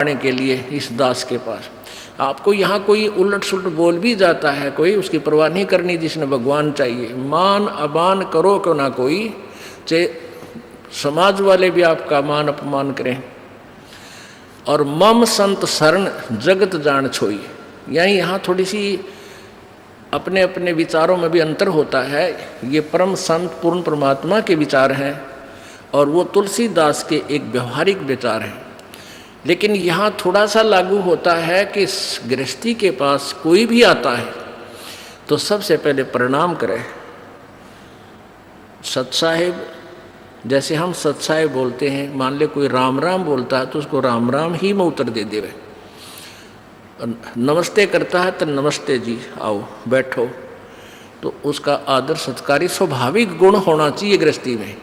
के लिए इस दास के पास। आपको यहाँ कोई उलट सुलट बोल भी जाता है, कोई उसकी परवाह नहीं करनी, जिसने भगवान चाहिए। मान अमान करो क्यों ना कोई, चाहे समाज वाले भी आपका मान अपमान करें। और मम संत शरण जगत जान छोई, यानी यहाँ थोड़ी सी अपने अपने विचारों में भी अंतर होता है। ये परम संत पूर्ण परमात्मा के विचार हैं और वो तुलसीदास के एक व्यवहारिक विचार हैं। लेकिन यहाँ थोड़ा सा लागू होता है कि गृहस्थी के पास कोई भी आता है तो सबसे पहले प्रणाम करे। सत साहिब, जैसे हम सत साहिब बोलते हैं, मान ले कोई राम राम बोलता है तो उसको राम राम ही में उत्तर दे देवे। नमस्ते करता है तो नमस्ते जी, आओ बैठो, तो उसका आदर सत्कारी स्वाभाविक गुण होना चाहिए गृहस्थी में।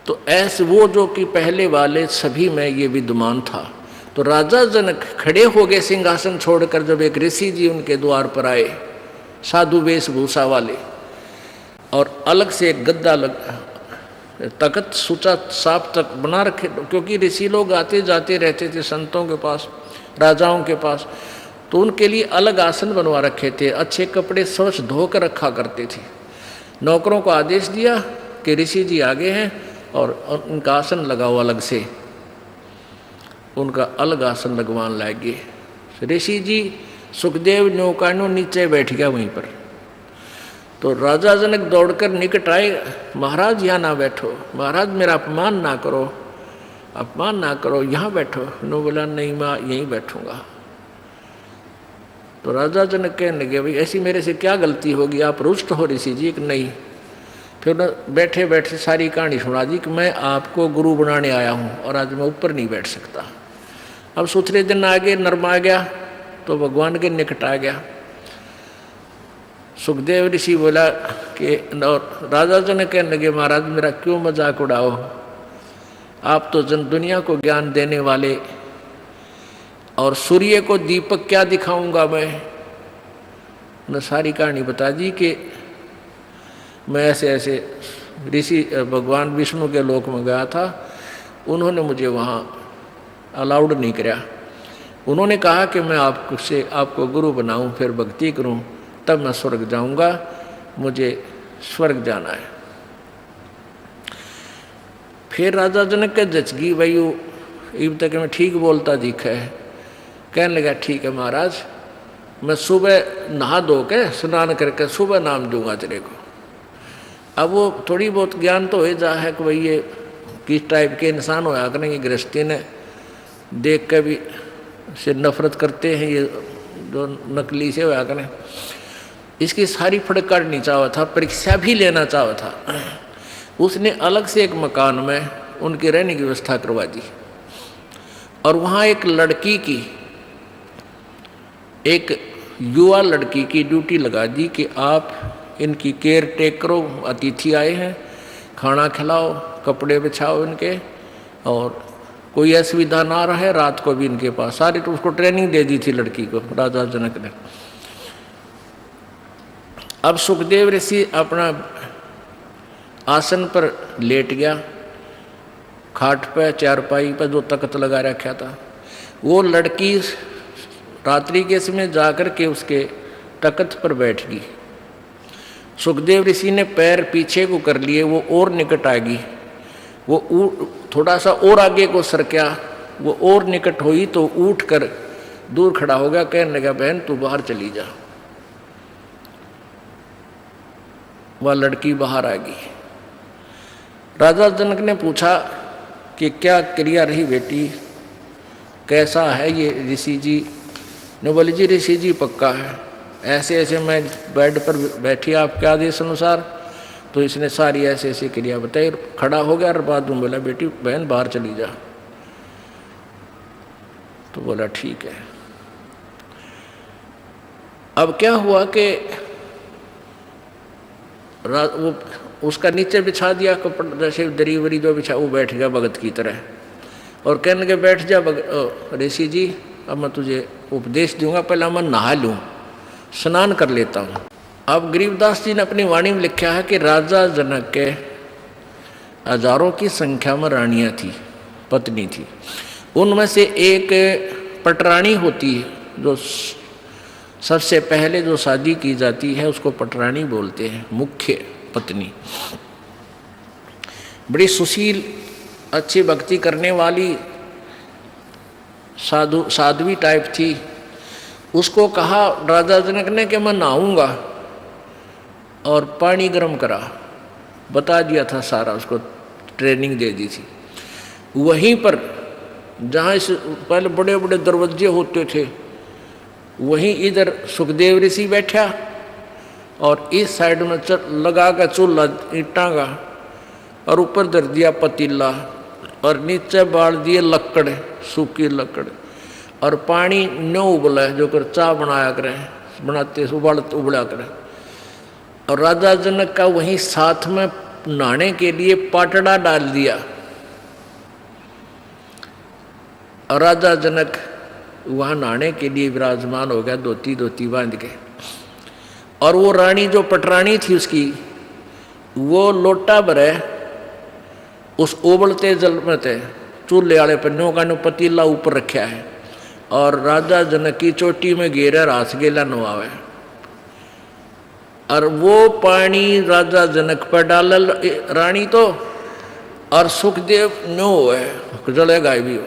तो ऐसे वो जो कि पहले वाले सभी में ये विद्यमान था। तो राजा जनक खड़े हो गए सिंहासन छोड़कर, जब एक ऋषि जी उनके द्वार पर आए, साधु वेशभूषा वाले, और अलग से एक गद्दा तख्त सूचा साफ तक बना रखे, क्योंकि ऋषि लोग आते जाते रहते थे संतों के पास, राजाओं के पास, तो उनके लिए अलग आसन बनवा रखे थे। अच्छे कपड़े स्वच्छ धोकर रखा करते थे। नौकरों को आदेश दिया कि ऋषि जी आगे हैं और उनका आसन लगाओ अलग से, उनका अलग आसन लगवान लगे। ऋषि जी सुखदेव नौकानो नीचे बैठ गया वहीं पर। तो राजा जनक दौड़कर निकट आए, महाराज यहाँ ना बैठो, महाराज मेरा अपमान ना करो, अपमान ना करो, यहाँ बैठो। उन्होंने बोला नहीं मैं यहीं बैठूंगा। तो राजा जनक कहने लगे भाई ऐसी मेरे से क्या गलती होगी, आप रुष्ट हो ऋषि जी? कि नहीं। फिर बैठे बैठे सारी कहानी सुना दी कि मैं आपको गुरु बनाने आया हूँ और आज मैं ऊपर नहीं बैठ सकता। अब सूत्रे दिन आगे नरमा गया तो भगवान के निकट आ गया। सुखदेव ऋषि बोला कि, और राजा जनक कहने लगे महाराज मेरा क्यों मजाक उड़ाओ, आप तो जन दुनिया को ज्ञान देने वाले, और सूर्य को दीपक क्या दिखाऊंगा मैं। उन्हें सारी कहानी बता दी कि मैं ऐसे ऐसे ऋषि भगवान विष्णु के लोक में गया था, उन्होंने मुझे वहाँ अलाउड नहीं किया। उन्होंने कहा कि मैं आपको गुरु बनाऊं, फिर भक्ति करूं, तब मैं स्वर्ग जाऊंगा, मुझे स्वर्ग जाना है। फिर राजा जनक के जचगी भाई इब तक मैं ठीक बोलता दिखा है। कहने लगा ठीक है महाराज, मैं सुबह नहा धो के स्नान करके सुबह नाम दूंगा तेरे को। अब वो थोड़ी बहुत ज्ञान तो हो जा है कि भाई ये किस टाइप के इंसान होया कि नहीं, गृहस्थी ने देख के भी से नफरत करते हैं, ये जो नकली से होया कि नहीं। इसकी सारी फड़क काटनी चाहा था, परीक्षा भी लेना चाहा था। उसने अलग से एक मकान में उनकी रहने की व्यवस्था करवा दी और वहाँ एक लड़की की, एक युवा लड़की की ड्यूटी लगा दी कि आप इनकी केयर टेक करो, अतिथि आए हैं, खाना खिलाओ, कपड़े बिछाओ इनके, और कोई असुविधा ना रहे, रात को भी इनके पास। सारी तो उसको ट्रेनिंग दे दी थी लड़की को राजा जनक ने। अब सुखदेव ऋषि अपना आसन पर लेट गया, खाट पे चारपाई पर जो तख्त लगा रखा था। वो लड़की रात्रि के समय जाकर के उसके तख्त पर बैठ गई। सुखदेव ऋषि ने पैर पीछे को कर लिए, वो और निकट आ गई। वो थोड़ा सा और आगे को सरका, वो और निकट हुई तो उठ कर दूर खड़ा हो गया। कहने लगा बहन तू बाहर चली जा। वह लड़की बाहर आ गई। राजा जनक ने पूछा कि क्या क्रिया रही बेटी, कैसा है ये ऋषि जी? ने बोली जी ऋषि जी पक्का है, ऐसे ऐसे मैं बेड पर बैठी आपके आदेश अनुसार। तो इसने सारी ऐसे ऐसी क्रिया बताई, खड़ा हो गया और बाद में बोला बेटी बहन बाहर चली जा। तो बोला ठीक है। अब क्या हुआ कि वो उसका नीचे बिछा दिया कपड़ा, जैसे दरी वरी जो बिछा, वो बैठ गया भगत की तरह और कहने लगे बैठ जा ऋषि जी, अब मैं तुझे उपदेश दूंगा, पहले मैं नहा लूँ, स्नान कर लेता हूँ। अब गरीबदास जी ने अपनी वाणी में लिखा है कि राजा जनक के हजारों की संख्या में रानियाँ थी, पत्नी थी। उनमें से एक पटरानी होती है, जो सबसे पहले जो शादी की जाती है उसको पटरानी बोलते हैं, मुख्य पत्नी। बड़ी सुशील, अच्छी भक्ति करने वाली साध्वी टाइप थी। उसको कहा राजा जनक ने कि मैं नहाऊंगा, और पानी गर्म करा, बता दिया था सारा, उसको ट्रेनिंग दे दी थी। वहीं पर जहाँ इस पहले बड़े बड़े दरवाजे होते थे, वहीं इधर सुखदेव ऋषि बैठा और इस साइड में लगा का चूल्हा ईंटा का, और ऊपर धर दिया पतीला और नीचे बाल दिए लकड़, सूखी लकड़, और पानी न उबला जो कर चाय बनाया करें, बनाते उबला करें। और राजा जनक का वहीं साथ में नहाने के लिए पाटड़ा डाल दिया, और राजा जनक वहाँ नहाने के लिए विराजमान हो गया, धोती बांध के। और वो रानी जो पटरानी थी उसकी, वो लोटा भरे उस उबलते जल में थे, चूल्हे वाले पन्नों का पतीला ऊपर रखा है, और राजा जनक की चोटी में घेरा रास गेला नवावे, और वो पानी राजा जनक पर डाल रानी तो, और सुखदेव नो है जलेगा भी हो।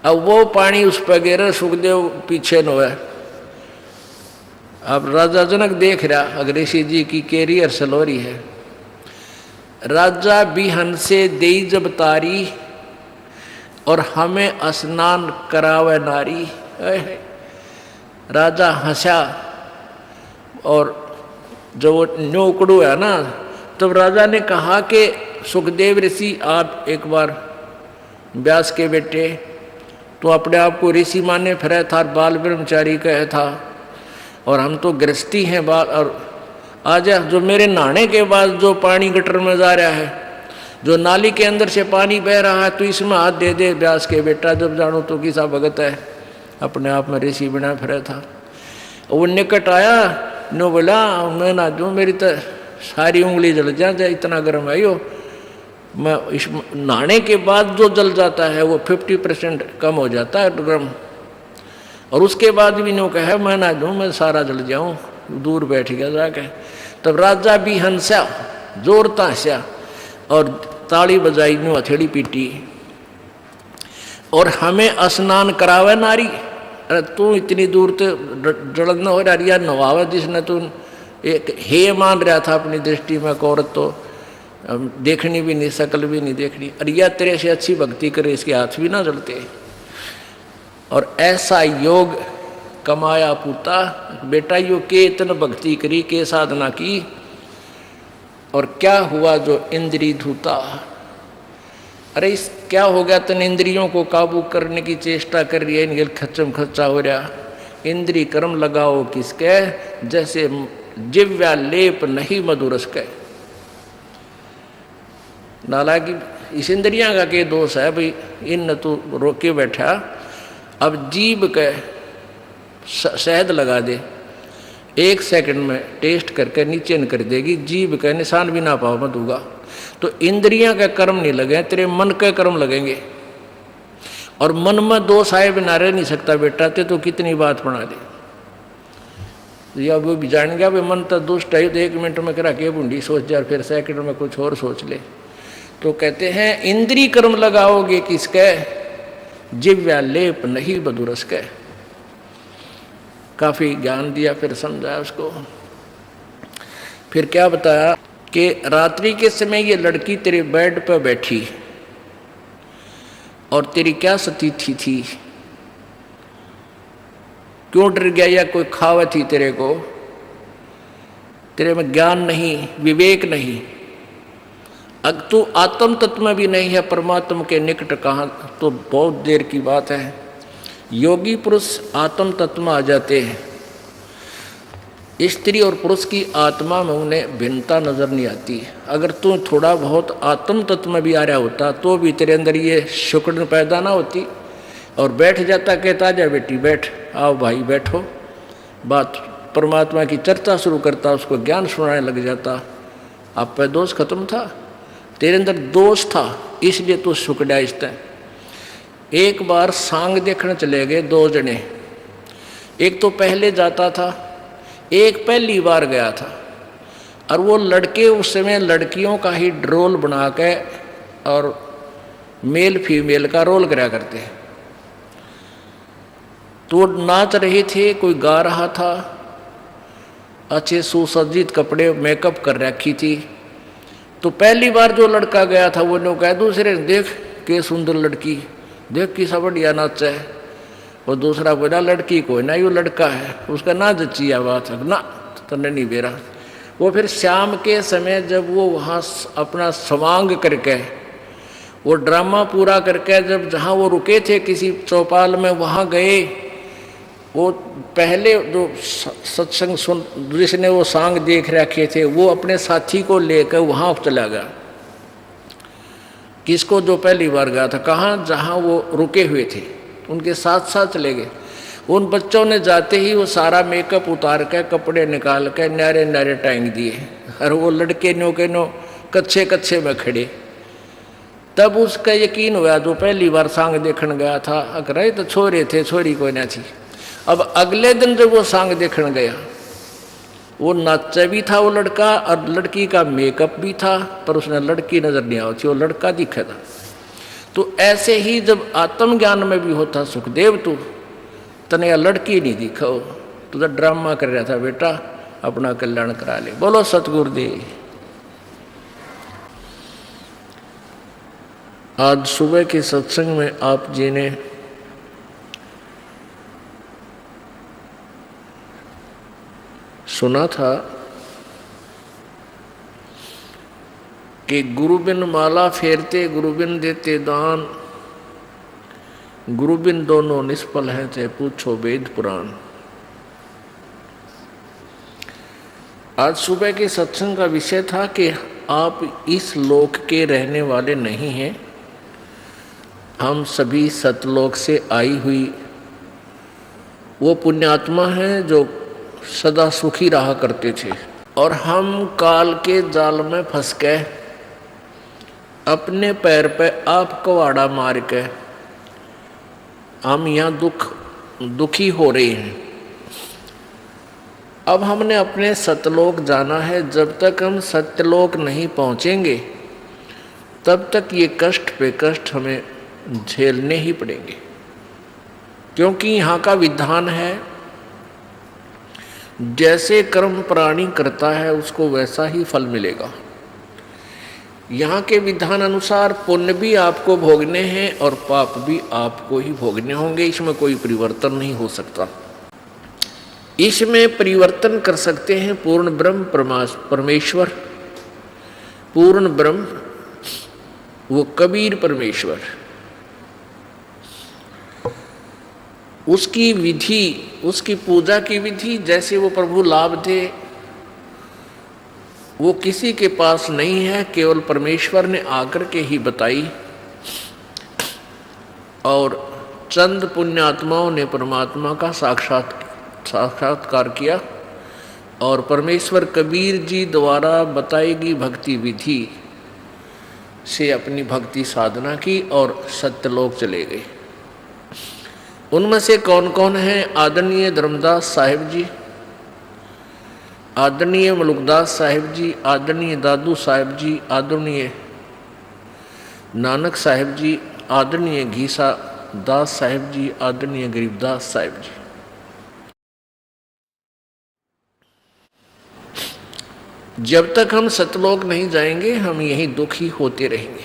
अब वो पानी उस पर गिरे, सुखदेव पीछे नो है। अब राजा जनक देख रहा, अग्रेसी जी की कैरियर सलोरी है। राजा बिहन से देई जब तारी, और हमें स्नान करावे नारी। राजा हंसा, और जो वो न्योकड़ू है ना, तब राजा ने कहा कि सुखदेव ऋषि आप एक बार व्यास के बेटे, तो अपने आप को ऋषि माने फिर था, बाल ब्रह्मचारी कहे था, और हम तो गृहस्थी हैं बाल। और आज जो मेरे नहाने के बाद जो पानी गटर में जा रहा है, जो नाली के अंदर से पानी बह रहा है, तो इसमें हाथ दे दे व्यास के बेटा, जब जानो तो किसा भगत है, अपने आप में ऋषि बना फिर था। वो निकट आया, नो बोला मैं ना दूँ, मेरी तो सारी उंगली जल जाए, इतना गर्म है यो। मैं इस नहाने के बाद जो जल जाता है वो 50% कम हो जाता है गर्म, और उसके बाद भी नो कहे मैं ना दूँ, मैं सारा जल जाऊँ, दूर बैठ गया जाके। तब राजा भी हंसा, जोरता हंसा, और ताली बजाई, नो हथेली पीटी, और हमें स्नान करावे नारी। अरे तू इतनी दूर तो जलन हो रहा नवावे, जिसने तू एक हे मान रहा था अपनी दृष्टि में, औरत तो देखनी भी नहीं, शकल भी नहीं देखनी, अरे या तेरे से अच्छी भक्ति करे, इसके हाथ भी ना जलते। और ऐसा योग कमाया पूता, बेटा यो के इतने भक्ति करी, के साधना की, और क्या हुआ जो इंद्री धूता। अरे इस क्या हो गया, तन इंद्रियों को काबू करने की चेष्टा कर रही है, इनके खच्चम खच्चा हो रहा। इंद्री कर्म लगाओ किसके, जैसे जिव्या लेप नहीं मधुरस के। हालांकि इस इंद्रियां का के दोष है भाई, इन तू रोके बैठा, अब जीभ के शहद लगा दे, 1 सेकंड में टेस्ट करके नीचे न कर देगी, जीभ का निशान भी ना पाओ मत होगा। तो इंद्रियां का कर्म नहीं लगे, तेरे मन के कर्म लगेंगे, और मन में दोष आए बिना रह नहीं सकता बेटा, ते तो कितनी बात बना दे। या वो भी जान गया भाई मन तो दुष्ट है, तो 1 मिनट में करा के बूंदी सोच जा, फिर सेकंड में कुछ और सोच ले। तो कहते हैं इंद्री कर्म लगाओगे किसके, जिव्या लेप नहीं बदुरस के। काफी ज्ञान दिया, फिर समझाया उसको। फिर क्या बताया कि रात्रि के समय ये लड़की तेरे बेड पर बैठी, और तेरी क्या स्थिति थी, क्यों डर गया, या कोई खावत थी तेरे को, तेरे में ज्ञान नहीं, विवेक नहीं, अगर तू आत्म तत्व में भी नहीं है, परमात्मा के निकट कहाँ, तो बहुत देर की बात है। योगी पुरुष आत्म तत्व में आ जाते हैं, स्त्री और पुरुष की आत्मा में उन्हें भिन्नता नजर नहीं आती। अगर तू थोड़ा बहुत आत्म तत्व में भी आ रहा होता, तो भी तेरे अंदर ये शुक्र पैदा ना होती, और बैठ जाता, कहता जा बेटी बैठ, आओ भाई बैठो, बात परमात्मा की चर्चा शुरू करता, उसको ज्ञान सुनाने लग जाता, आप पे दोष खत्म था, तेरे अंदर दोष था, इसलिए तू सुकड़ा इस एक बार सांग देखने चले गए 2 जने। एक तो पहले जाता था, एक पहली बार गया था। और वो लड़के उस समय लड़कियों का ही रोल बना के और मेल फीमेल का रोल करा करते हैं। तो वो नाच रहे थे, कोई गा रहा था, अच्छे सुसज्जित कपड़े मेकअप कर रखी थी। तो पहली बार जो लड़का गया था वो ने कहा दूसरे ने, देख के सुंदर लड़की, देख किसा बढ़िया नाच है। और दूसरा बोला लड़की कोई ना, यो लड़का है, उसका ना जच्ची बात है ना, तो नहीं बेरा। वो फिर शाम के समय जब वो वहाँ अपना स्वांग करके वो ड्रामा पूरा करके जब जहाँ वो रुके थे किसी चौपाल में वहाँ गए, वो पहले जो सत्संग सुन जिसने वो सांग देख रखे थे वो अपने साथी को लेकर वहाँ चला गया। किसको? जो पहली बार गया था। कहाँ? जहाँ वो रुके हुए थे, उनके साथ साथ चले गए। उन बच्चों ने जाते ही वो सारा मेकअप उतार के कपड़े निकाल के न्यारे न्यारे टांग दिए, और वो लड़के नो के नो कच्चे कच्चे में खड़े। तब उसका यकीन हुआ जो पहली बार सांग देखने गया था, अगर तो छोरे थे, छोरी कोई ना थी। अब अगले दिन जब वो सांग देखने गया, वो नाचा भी था वो लड़का, और लड़की का मेकअप भी था, पर उसने लड़की नजर नहीं आई थी, वो लड़का दिखा था। तो ऐसे ही जब आत्मज्ञान में भी होता सुखदेव, तू तने या लड़की नहीं दिखो, तो ड्रामा कर रहा था बेटा, अपना कल्याण करा ले। बोलो सतगुरुदेव। आज सुबह के सत्संग में आप जी ने सुना था कि गुरु बिन माला फेरते, गुरु बिन देते दान, गुरु बिन दोनों निष्फल हैं, चाहे पूछो वेद पुराण। आज सुबह के सत्संग का विषय था कि आप इस लोक के रहने वाले नहीं हैं, हम सभी सतलोक से आई हुई वो पुण्यात्मा हैं जो सदा सुखी रहा करते थे, और हम काल के जाल में फंस के अपने पैर पे आप कवाड़ा मार के हम यहाँ दुखी हो रहे हैं। अब हमने अपने सतलोक जाना है। जब तक हम सत्यलोक नहीं पहुँचेंगे तब तक ये कष्ट पे कष्ट हमें झेलने ही पड़ेंगे, क्योंकि यहाँ का विधान है जैसे कर्म प्राणी करता है उसको वैसा ही फल मिलेगा। यहाँ के विधान अनुसार पुण्य भी आपको भोगने हैं और पाप भी आपको ही भोगने होंगे, इसमें कोई परिवर्तन नहीं हो सकता। इसमें परिवर्तन कर सकते हैं पूर्ण ब्रह्म परमेश्वर, पूर्ण ब्रह्म वो कबीर परमेश्वर। उसकी विधि, उसकी पूजा की विधि जैसे वो प्रभु लाभ थे वो किसी के पास नहीं है, केवल परमेश्वर ने आकर के ही बताई। और चंद पुण्यात्माओं ने परमात्मा का साक्षात्कार किया, और परमेश्वर कबीर जी द्वारा बताई गई भक्ति विधि से अपनी भक्ति साधना की और सत्यलोक चले गए। उनमें से कौन कौन हैं? आदरणीय धर्मदास साहिब जी, आदरणीय मलुकदास साहिब जी, आदरणीय दादू साहिब जी, आदरणीय नानक साहिब जी, आदरणीय घीसा दास साहिब जी, आदरणीय गरीबदास साहिब जी। जब तक हम सतलोक नहीं जाएंगे हम यही दुखी होते रहेंगे।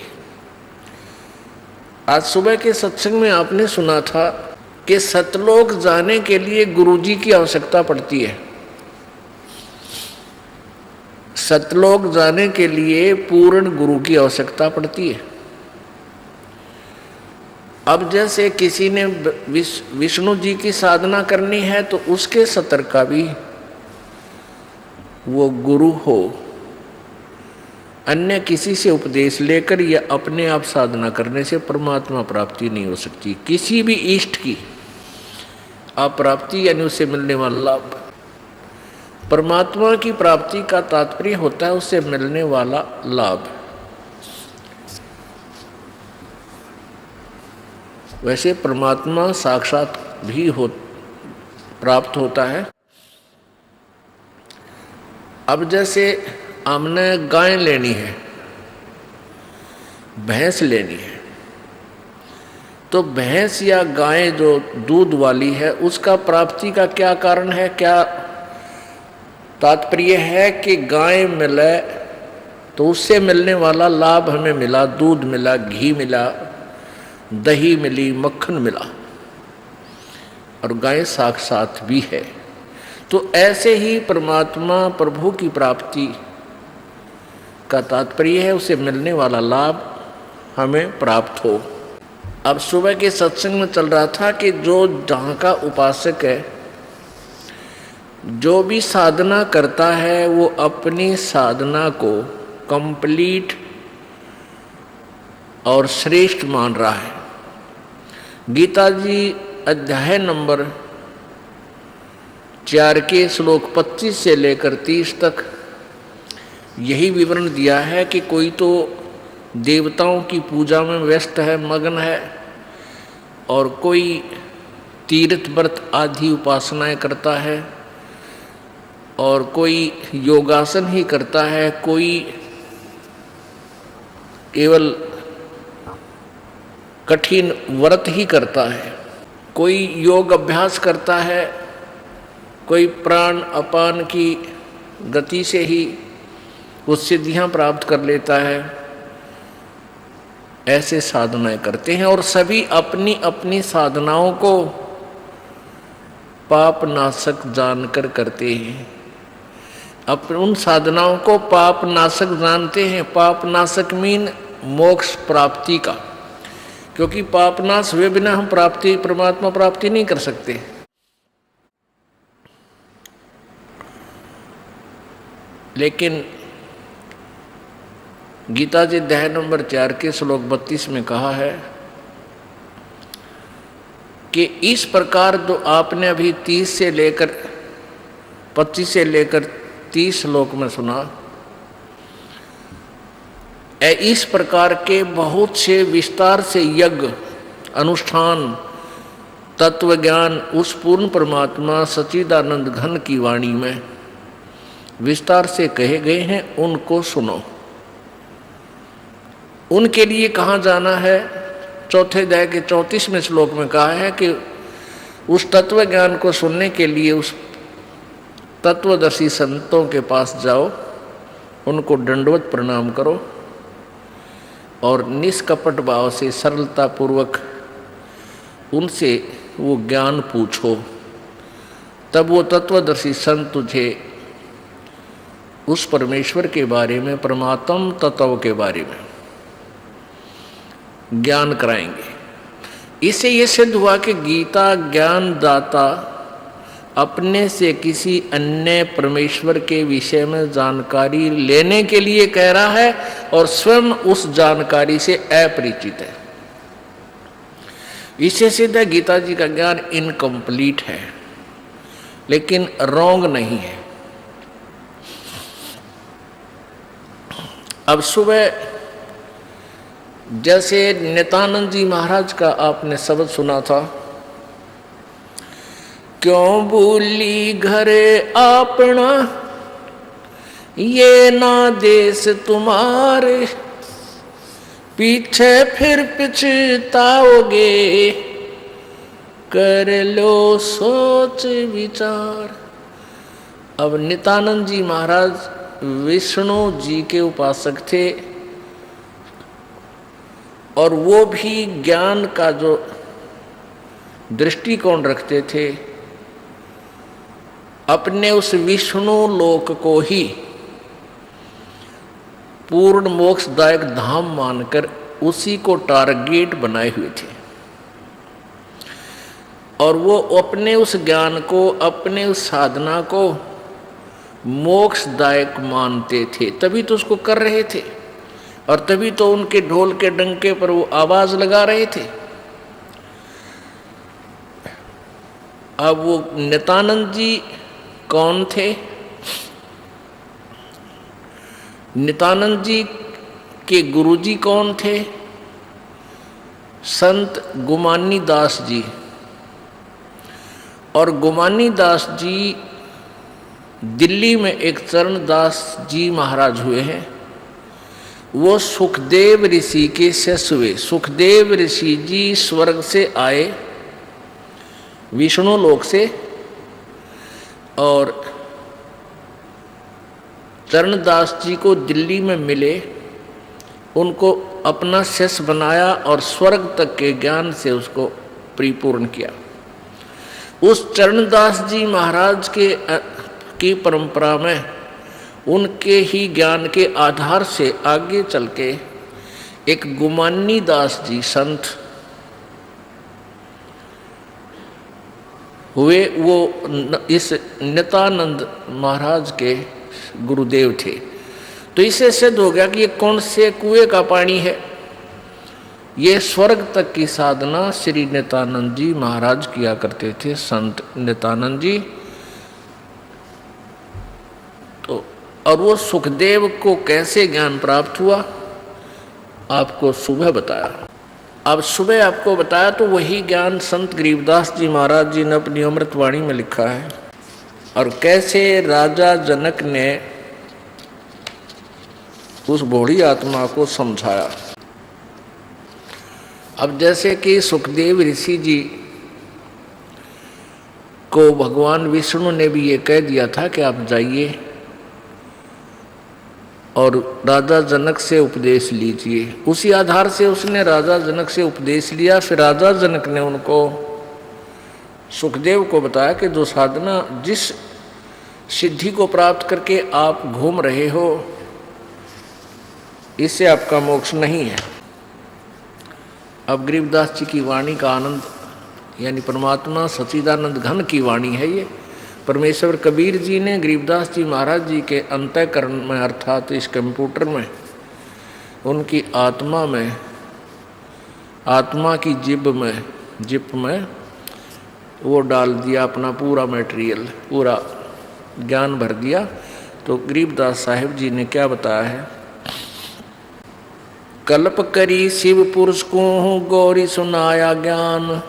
आज सुबह के सत्संग में आपने सुना था कि सतलोक जाने के लिए गुरुजी की आवश्यकता पड़ती है। सतलोक जाने के लिए पूर्ण गुरु की आवश्यकता पड़ती है। अब जैसे किसी ने विष्णु जी की साधना करनी है तो उसके सतर का भी वो गुरु हो, अन्य किसी से उपदेश लेकर या अपने आप साधना करने से परमात्मा प्राप्ति नहीं हो सकती। किसी भी इष्ट की आप प्राप्ति यानी उससे मिलने वाला लाभ, परमात्मा की प्राप्ति का तात्पर्य होता है उससे मिलने वाला लाभ। वैसे परमात्मा साक्षात भी प्राप्त होता है। अब जैसे हमने गाय लेनी है, भैंस लेनी है, तो भैंस या गाय जो दूध वाली है उसका प्राप्ति का क्या कारण है, क्या तात्पर्य है कि गाय मिले तो उससे मिलने वाला लाभ हमें मिला, दूध मिला, घी मिला, दही मिली, मक्खन मिला, और गाय साक्षात भी है। तो ऐसे ही परमात्मा प्रभु की प्राप्ति का तात्पर्य है उसे मिलने वाला लाभ हमें प्राप्त हो। अब सुबह के सत्संग में चल रहा था कि जो जहाँ का उपासक है, जो भी साधना करता है वो अपनी साधना को कंप्लीट और श्रेष्ठ मान रहा है। गीता जी अध्याय नंबर 4 के श्लोक 25 से लेकर 30 तक यही विवरण दिया है कि कोई तो देवताओं की पूजा में व्यस्त है, मग्न है, और कोई तीर्थ व्रत आदि उपासनाएं करता है, और कोई योगासन ही करता है, कोई केवल कठिन व्रत ही करता है, कोई योग अभ्यास करता है, कोई प्राण अपान की गति से ही वो सिद्धियां प्राप्त कर लेता है। ऐसे साधनाएं करते हैं और सभी अपनी अपनी साधनाओं को पाप नाशक जानकर करते हैं। उन साधनाओं को पाप नाशक जानते हैं। पाप नाशक मीन मोक्ष प्राप्ति का, क्योंकि पाप नाश हुए बिना हम परमात्मा प्राप्ति नहीं कर सकते। लेकिन गीता जी अध्याय नंबर 4 के श्लोक 32 में कहा है कि इस प्रकार जो आपने अभी 25 से लेकर 30 श्लोक में सुना, इस प्रकार के बहुत से विस्तार से यज्ञ अनुष्ठान तत्व ज्ञान उस पूर्ण परमात्मा सच्चिदानंद घन की वाणी में विस्तार से कहे गए हैं, उनको सुनो। उनके लिए कहाँ जाना है? चौथे अध्याय के 34वें श्लोक में कहा है कि उस तत्व ज्ञान को सुनने के लिए उस तत्वदर्शी संतों के पास जाओ, उनको दंडवत प्रणाम करो और निष्कपट भाव से सरलता पूर्वक उनसे वो ज्ञान पूछो। तब वो तत्वदर्शी संत तुझे उस परमेश्वर के बारे में, परमात्म तत्व के बारे में ज्ञान कराएंगे। इससे ये सिद्ध हुआ कि गीता ज्ञान दाता अपने से किसी अन्य परमेश्वर के विषय में जानकारी लेने के लिए कह रहा है और स्वयं उस जानकारी से अपरिचित है। इससे सिद्ध है गीता जी का ज्ञान इनकम्प्लीट है, लेकिन रॉन्ग नहीं है। अब सुबह जैसे नित्यानंद जी महाराज का आपने शब्द सुना था, क्यों भूली घरे आपना ये ना देश तुम्हारे, पीछे फिर पछताओगे कर लो सोच विचार। अब नित्यानंद जी महाराज विष्णु जी के उपासक थे और वो भी ज्ञान का जो दृष्टिकोण रखते थे, अपने उस विष्णु लोक को ही पूर्ण मोक्षदायक धाम मानकर उसी को टारगेट बनाए हुए थे। और वो अपने उस ज्ञान को, अपने उस साधना को मोक्षदायक मानते थे, तभी तो उसको कर रहे थे और तभी तो उनके ढोल के डंके पर वो आवाज लगा रहे थे। अब वो नित्यानंद जी कौन थे? नित्यानंद जी के गुरुजी कौन थे? संत गुमानी दास जी, और गुमानी दास जी दिल्ली में एक चरणदास जी महाराज हुए हैं। वो सुखदेव ऋषि के शिष्य हुए। सुखदेव ऋषि जी स्वर्ग से आए, विष्णु लोक से, और चरणदास जी को दिल्ली में मिले, उनको अपना शिष्य बनाया और स्वर्ग तक के ज्ञान से उसको परिपूर्ण किया। उस चरणदास जी महाराज की परंपरा में उनके ही ज्ञान के आधार से आगे चल के एक गुमानी दास जी संत हुए। वो इस नित्यानंद महाराज के गुरुदेव थे। तो इससे सिद्ध हो गया कि ये कौन से कुएं का पानी है। ये स्वर्ग तक की साधना श्री नित्यानंद जी महाराज किया करते थे, संत नित्यानंद जी। तो और वो सुखदेव को कैसे ज्ञान प्राप्त हुआ आपको सुबह बताया। अब सुबह आपको बताया तो वही ज्ञान संत गरीबदास जी महाराज जी ने अपनी अमृतवाणी में लिखा है। और कैसे राजा जनक ने उस बूढ़ी आत्मा को समझाया। अब जैसे कि सुखदेव ऋषि जी को भगवान विष्णु ने भी ये कह दिया था कि आप जाइए और राजा जनक से उपदेश लीजिए। उसी आधार से उसने राजा जनक से उपदेश लिया। फिर राजा जनक ने उनको सुखदेव को बताया कि जो साधना, जिस सिद्धि को प्राप्त करके आप घूम रहे हो, इससे आपका मोक्ष नहीं है। अब गरीबदास जी की वाणी का आनंद, यानी परमात्मा सच्चिदानंद घन की वाणी है ये। परमेश्वर कबीर जी ने गरीबदास जी महाराज जी के अंतःकरण में, अर्थात इस कंप्यूटर में, उनकी आत्मा में, आत्मा की जिप में वो डाल दिया अपना पूरा मटेरियल, पूरा ज्ञान भर दिया। तो गरीबदास साहिब जी ने क्या बताया है। कल्प करी शिव पुरुष को गौरी सुनाया ज्ञान,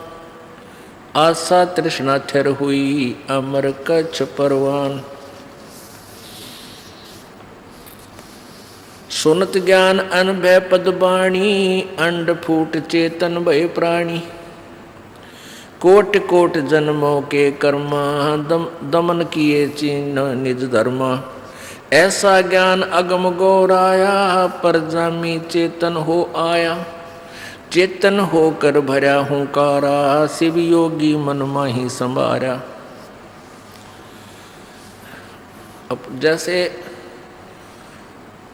आशा तृष्णा थिर हुई अमर कच्छ परवान। सुनत ज्ञान अनभय पद बाणी, अंड फूट चेतन भय प्राणी। कोट कोट जन्मों के कर्मा, दमन किए चिन्ह निज धर्मा। ऐसा ज्ञान अगम गौराया, पर जामी चेतन हो आया। चेतन होकर भरा हुंकारा, शिव योगी मन माही संभारा। अब जैसे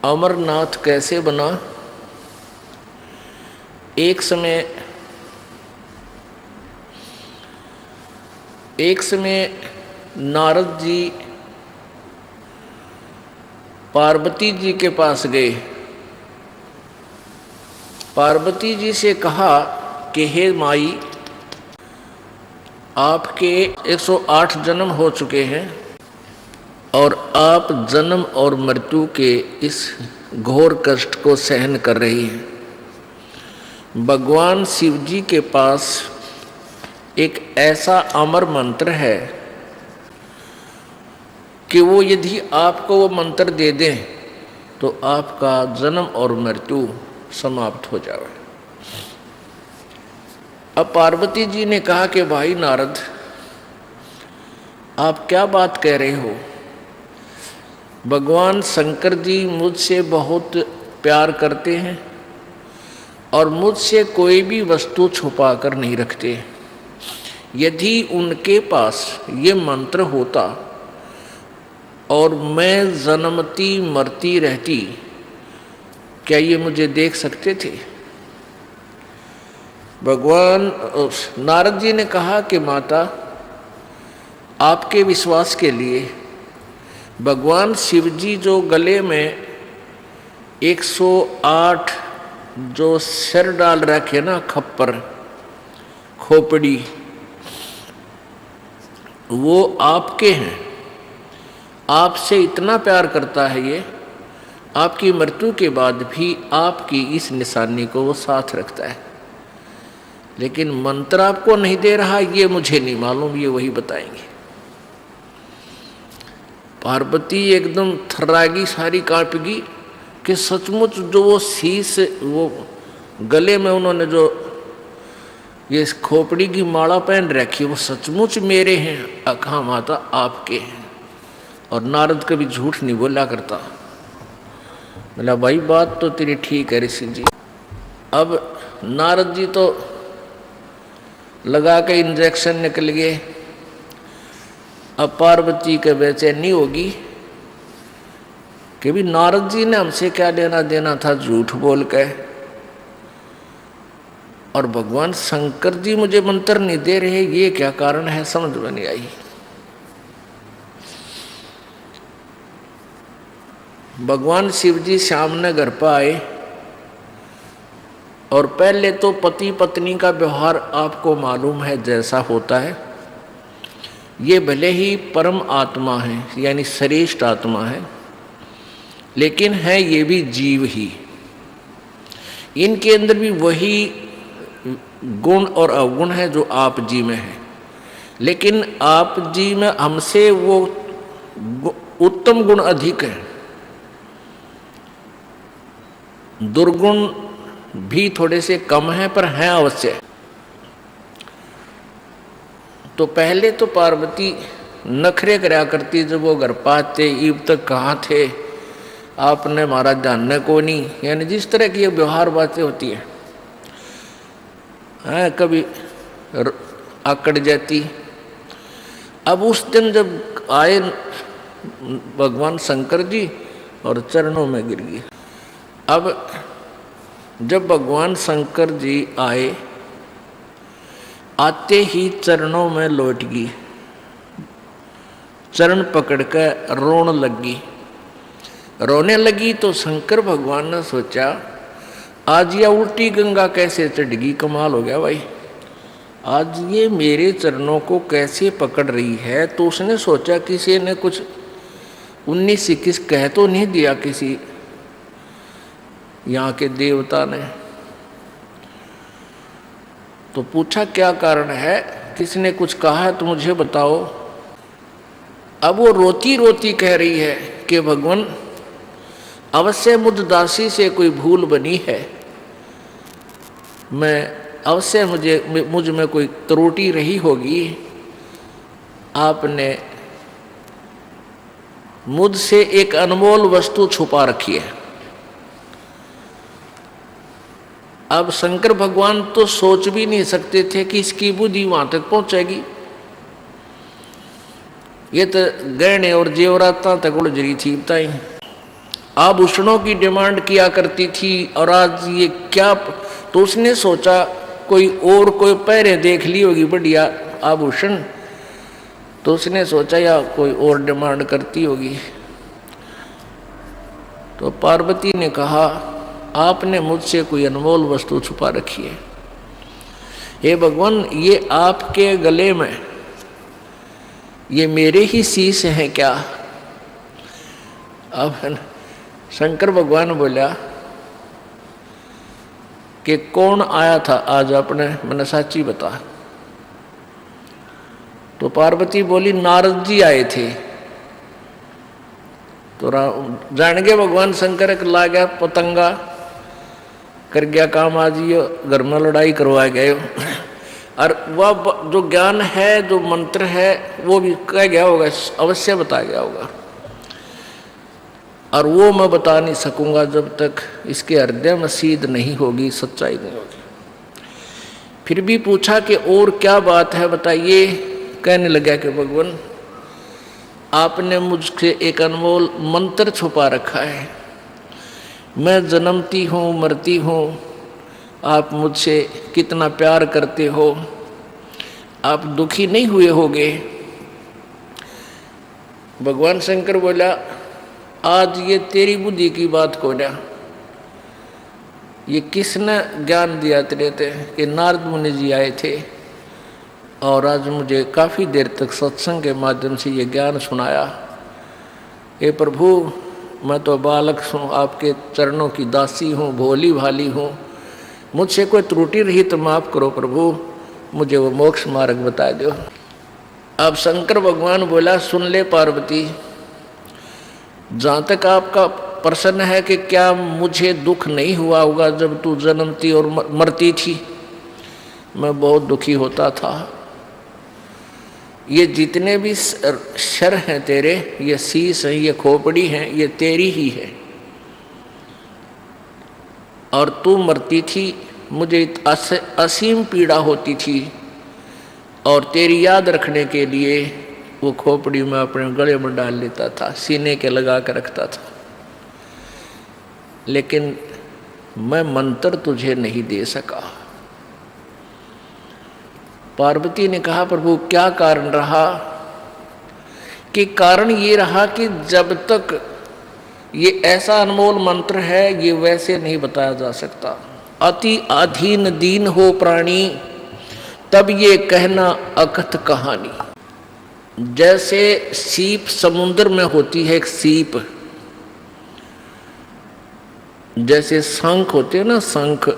अमरनाथ कैसे बना। एक समय नारद जी पार्वती जी के पास गए। पार्वती जी से कहा कि हे माई, आपके 108 जन्म हो चुके हैं और आप जन्म और मृत्यु के इस घोर कष्ट को सहन कर रही हैं। भगवान शिव जी के पास एक ऐसा अमर मंत्र है कि वो यदि आपको वो मंत्र दे दें तो आपका जन्म और मृत्यु समाप्त हो जाए। अब पार्वती जी ने कहा कि भाई नारद, आप क्या बात कह रहे हो। भगवान शंकर जी मुझसे बहुत प्यार करते हैं और मुझसे कोई भी वस्तु छुपा कर नहीं रखते। यदि उनके पास ये मंत्र होता और मैं जन्मती मरती रहती, क्या ये मुझे देख सकते थे। भगवान नारद जी ने कहा कि माता, आपके विश्वास के लिए भगवान शिव जी जो गले में 108 जो सिर डाल रखे ना, खप्पर खोपड़ी, वो आपके हैं। आपसे इतना प्यार करता है ये, आपकी मृत्यु के बाद भी आपकी इस निशानी को वो साथ रखता है। लेकिन मंत्र आपको नहीं दे रहा ये मुझे नहीं मालूम, ये वही बताएंगे। पार्वती एकदम थर्रागी, सारी कांपेगी कि सचमुच जो वो शीश, वो गले में उन्होंने जो ये खोपड़ी की माला पहन रखी, वो सचमुच मेरे हैं? अखा माता आपके हैं। और नारद कभी झूठ नहीं बोला करता। बोला भाई बात तो तेरी ठीक है ऋषि जी। अब नारद जी तो लगा के इंजेक्शन निकल गए। अब पार्वती के बेचैनी होगी कि भी नारद जी ने हमसे क्या लेना देना था झूठ बोल के, और भगवान शंकर जी मुझे मंत्र नहीं दे रहे, ये क्या कारण है? समझ में नहीं आई। भगवान शिव जी सामने घर पर आए, और पहले तो पति पत्नी का व्यवहार आपको मालूम है जैसा होता है। ये भले ही परम आत्मा है, यानी श्रेष्ठ आत्मा है, लेकिन है ये भी जीव ही। इनके अंदर भी वही गुण और अवगुण है जो आप जी में है, लेकिन आप जी में हमसे वो उत्तम गुण अधिक है, दुर्गुण भी थोड़े से कम है, पर हैं अवश्य। तो पहले तो पार्वती नखरे कराया करती, जब वो घर पाते ईब तक कहाँ थे आपने हमारा जानने को नहीं, यानी जिस तरह की ये व्यवहार बातें होती है, कभी आकड़ जाती। अब उस दिन जब आए भगवान शंकर जी और चरणों में गिर गई। अब जब भगवान शंकर जी आए, आते ही चरणों में लौट गई, चरण पकड़ कर रोने लगी। रोने लगी तो शंकर भगवान ने सोचा आज यह उल्टी गंगा कैसे चढ़ गई, कमाल हो गया भाई, आज ये मेरे चरणों को कैसे पकड़ रही है। तो उसने सोचा किसी ने कुछ 19-21 कह तो नहीं दिया किसी यहाँ के देवता ने। तो पूछा क्या कारण है, किसने कुछ कहा है तो मुझे बताओ। अब वो रोती रोती कह रही है कि भगवान अवश्य मुझ दासी से कोई भूल बनी है, मैं अवश्य मुझ में कोई त्रुटि रही होगी, आपने मुझसे एक अनमोल वस्तु छुपा रखी है। अब शंकर भगवान तो सोच भी नहीं सकते थे कि इसकी बुद्धि वहां तक पहुंचेगी। ये तो गहने और जेवरात तक उड़ जरी थी, बताई आभूषणों की डिमांड किया करती थी, और आज ये क्या। तो उसने सोचा कोई पहरे देख ली होगी बढ़िया आभूषण, तो उसने सोचा या कोई और डिमांड करती होगी। तो पार्वती ने कहा आपने मुझसे कोई अनमोल वस्तु छुपा रखी है। हे भगवान, ये आपके गले में ये मेरे ही शीश हैं क्या? अब शंकर भगवान बोला कि कौन आया था आज अपने, मैंने साची बता। तो पार्वती बोली नारद जी आए थे। तो जान गए भगवान शंकर ला गया पतंगा कर गया काम, आज ये घर में लड़ाई करवा गए। और वह जो ज्ञान है, जो मंत्र है, वो भी कह गया होगा, अवश्य बता गया होगा। और वो मैं बता नहीं सकूंगा जब तक इसके हृदय में सीध नहीं होगी, सच्चाई नहीं होगी। फिर भी पूछा कि और क्या बात है बताइए। कहने लगा कि भगवान आपने मुझसे एक अनमोल मंत्र छुपा रखा है, मैं जन्मती हूँ मरती हूँ, आप मुझसे कितना प्यार करते हो, आप दुखी नहीं हुए होगे। भगवान शंकर बोला आज ये तेरी बुद्धि की बात को ना, ये किसने ज्ञान दिया तेरे ते कि नारद मुनि जी आए थे और आज मुझे काफ़ी देर तक सत्संग के माध्यम से ये ज्ञान सुनाया। हे प्रभु, मैं तो बालक हूँ, आपके चरणों की दासी हूँ, भोली भाली हूँ, मुझसे कोई त्रुटि रही तो माफ करो प्रभु, मुझे वो मोक्ष मार्ग बता दो। अब शंकर भगवान बोला, सुन ले पार्वती, जहाँ तक आपका प्रश्न है कि क्या मुझे दुख नहीं हुआ होगा जब तू जन्मती और मरती थी, मैं बहुत दुखी होता था। ये जितने भी शर हैं तेरे, ये शीश हैं, ये खोपड़ी हैं, ये तेरी ही है। और तू मरती थी, मुझे असीम पीड़ा होती थी, और तेरी याद रखने के लिए वो खोपड़ी में अपने गले में डाल लेता था, सीने के लगा कर रखता था, लेकिन मैं मंत्र तुझे नहीं दे सका। पार्वती ने कहा, प्रभु क्या कारण रहा? कि कारण ये रहा कि जब तक ये ऐसा अनमोल मंत्र है, ये वैसे नहीं बताया जा सकता। अति अधीन दीन हो प्राणी, तब ये कहना अकथ कहानी। जैसे सीप समुद्र में होती है, एक सीप, जैसे शंख होते हैं ना, शंख,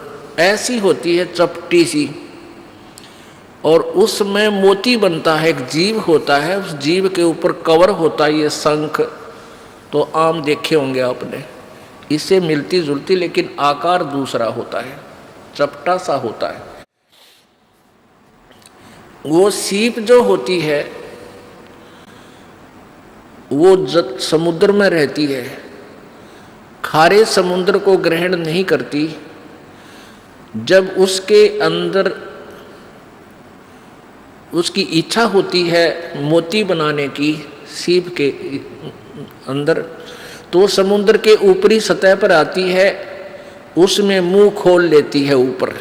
ऐसी होती है चपटी सी, और उसमें मोती बनता है, एक जीव होता है, उस जीव के ऊपर कवर होता है ये शंख। तो आम देखे होंगे आपने, इससे मिलती जुलती लेकिन आकार दूसरा होता है, चपटा सा होता है। वो सीप जो होती है वो समुद्र में रहती है, खारे समुद्र को ग्रहण नहीं करती। जब उसके अंदर उसकी इच्छा होती है मोती बनाने की सीप के अंदर, तो समुद्र के ऊपरी सतह पर आती है, उसमें मुंह खोल लेती है ऊपर,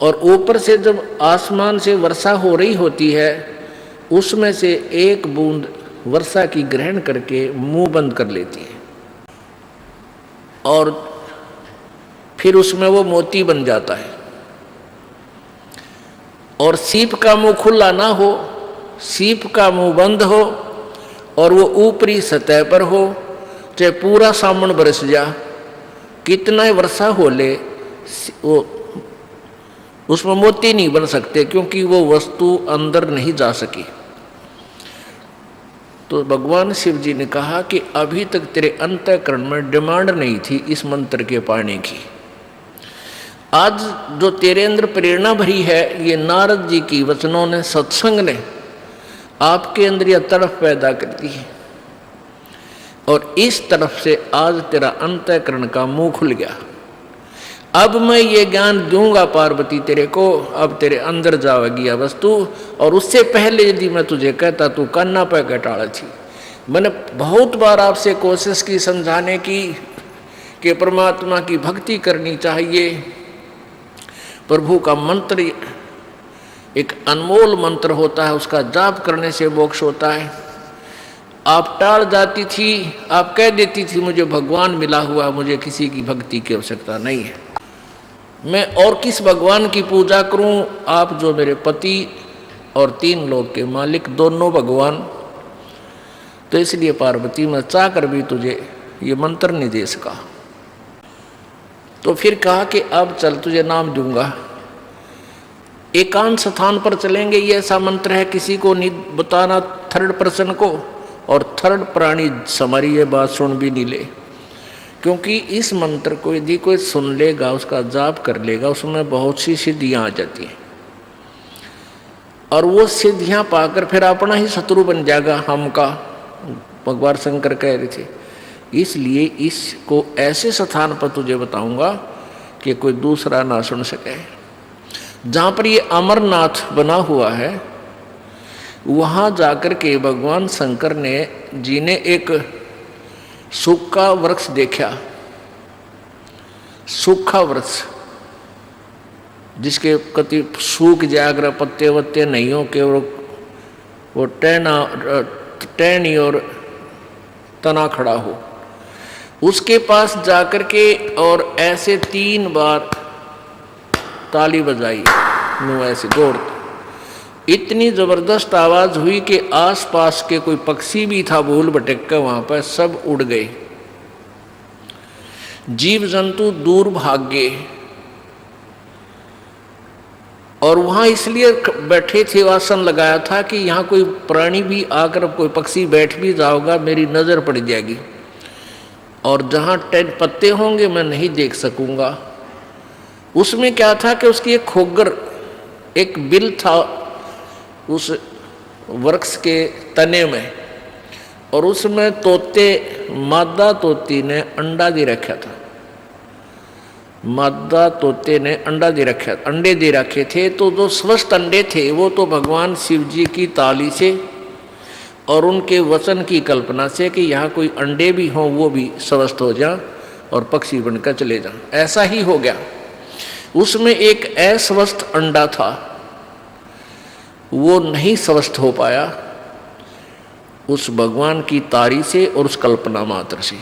और ऊपर से जब आसमान से वर्षा हो रही होती है, उसमें से एक बूंद वर्षा की ग्रहण करके मुंह बंद कर लेती है, और फिर उसमें वो मोती बन जाता है। और सीप का मुंह खुला ना हो, सीप का मुंह बंद हो, और वो ऊपरी सतह पर हो, चाहे पूरा सावन बरस जा, कितना वर्षा हो ले, वो उसमें मोती नहीं बन सकते, क्योंकि वो वस्तु अंदर नहीं जा सकी। तो भगवान शिव जी ने कहा कि अभी तक तेरे अंतःकरण में डिमांड नहीं थी इस मंत्र के पाने की। आज जो तेरे अंदर प्रेरणा भरी है, ये नारद जी की वचनों ने, सत्संग ने आपके अंदर यह तड़फ पैदा कर दी है, और इस तरफ से आज तेरा अंतःकरण का मुंह खुल गया। अब मैं ये ज्ञान दूंगा पार्वती तेरे को, अब तेरे अंदर जाएगी यह वस्तु। और उससे पहले यदि मैं तुझे कहता, तू कान्ना पे कटाड़ा थी। मैंने बहुत बार आपसे कोशिश की समझाने की कि परमात्मा की भक्ति करनी चाहिए, प्रभु का मंत्र एक अनमोल मंत्र होता है, उसका जाप करने से मोक्ष होता है। आप टाल जाती थी, आप कह देती थी मुझे भगवान मिला हुआ, मुझे किसी की भक्ति की आवश्यकता नहीं है, मैं और किस भगवान की पूजा करूं? आप जो मेरे पति और 3 लोक के मालिक, दोनों भगवान। तो इसलिए पार्वती मैं चाह कर भी तुझे ये मंत्र नहीं दे सका। तो फिर कहा कि अब चल तुझे नाम दूंगा, एकांत स्थान पर चलेंगे, ये ऐसा मंत्र है किसी को नहीं बताना, थर्ड पर्सन को, और थर्ड प्राणी हमारी ये बात सुन भी नहीं ले, क्योंकि इस मंत्र को यदि कोई सुन लेगा, उसका जाप कर लेगा, उसमें बहुत सी सिद्धियां आ जाती हैं, और वो सिद्धियां पाकर फिर अपना ही शत्रु बन जाएगा हमका, भगवान शंकर कह रहे थे। इसलिए इसको ऐसे स्थान पर तुझे बताऊंगा कि कोई दूसरा ना सुन सके। जहाँ पर ये अमरनाथ बना हुआ है, वहाँ जाकर के भगवान शंकर जी ने एक सूखा वृक्ष देखा, सूखा वृक्ष जिसके कति सूख जाकर पत्ते वत्ते नहीं हो के, वो टहनी और तना खड़ा हो, उसके पास जाकर के और ऐसे 3 बार ताली बजाई, मुँह ऐसे दौड़, इतनी जबरदस्त आवाज हुई कि आसपास के कोई पक्षी भी था भूल भटक कर वहां पर, सब उड़ गए, जीव जंतु दूर भाग गए, और वहाँ इसलिए बैठे थे, आसन लगाया था कि यहाँ कोई प्राणी भी आकर, कोई पक्षी बैठ भी जाओगा मेरी नज़र पड़ जाएगी, और जहाँ 10 पत्ते होंगे मैं नहीं देख सकूँगा। उसमें क्या था कि उसकी एक खोगर, एक बिल था उस वृक्ष के तने में, और उसमें तोते, मादा तोती ने अंडा दे रखा था। मादा तोते ने अंडे दे रखे थे। तो जो स्वस्थ अंडे थे वो तो भगवान शिव जी की ताली से और उनके वचन की कल्पना से कि यहाँ कोई अंडे भी हों वो भी स्वस्थ हो जाएं और पक्षी बनकर चले जाएं। ऐसा ही हो गया। उसमें एक अस्वस्थ अंडा था, वो नहीं स्वस्थ हो पाया उस भगवान की तारी से और उस कल्पना मात्र से।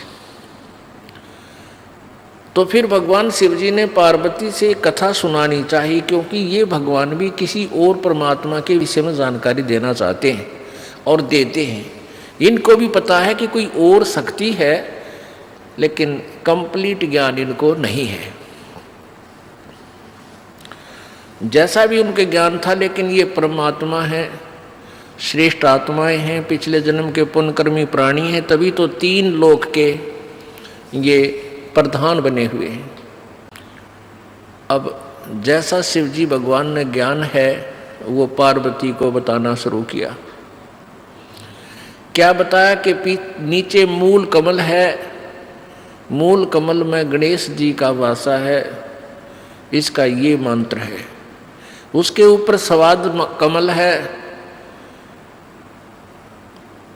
तो फिर भगवान शिव जी ने पार्वती से कथा सुनानी चाहिए, क्योंकि ये भगवान भी किसी और परमात्मा के विषय में जानकारी देना चाहते हैं और देते हैं। इनको भी पता है कि कोई और शक्ति है, लेकिन कंप्लीट ज्ञान इनको नहीं है। जैसा भी उनके ज्ञान था, लेकिन ये परमात्मा है, श्रेष्ठ आत्माएं हैं, पिछले जन्म के पुण्यकर्मी प्राणी हैं, तभी तो 3 लोक के ये प्रधान बने हुए हैं। अब जैसा शिव जी भगवान ने ज्ञान है वो पार्वती को बताना शुरू किया। क्या बताया कि नीचे मूल कमल है, मूल कमल में गणेश जी का वासा है, इसका ये मंत्र है। उसके ऊपर स्वाद कमल है,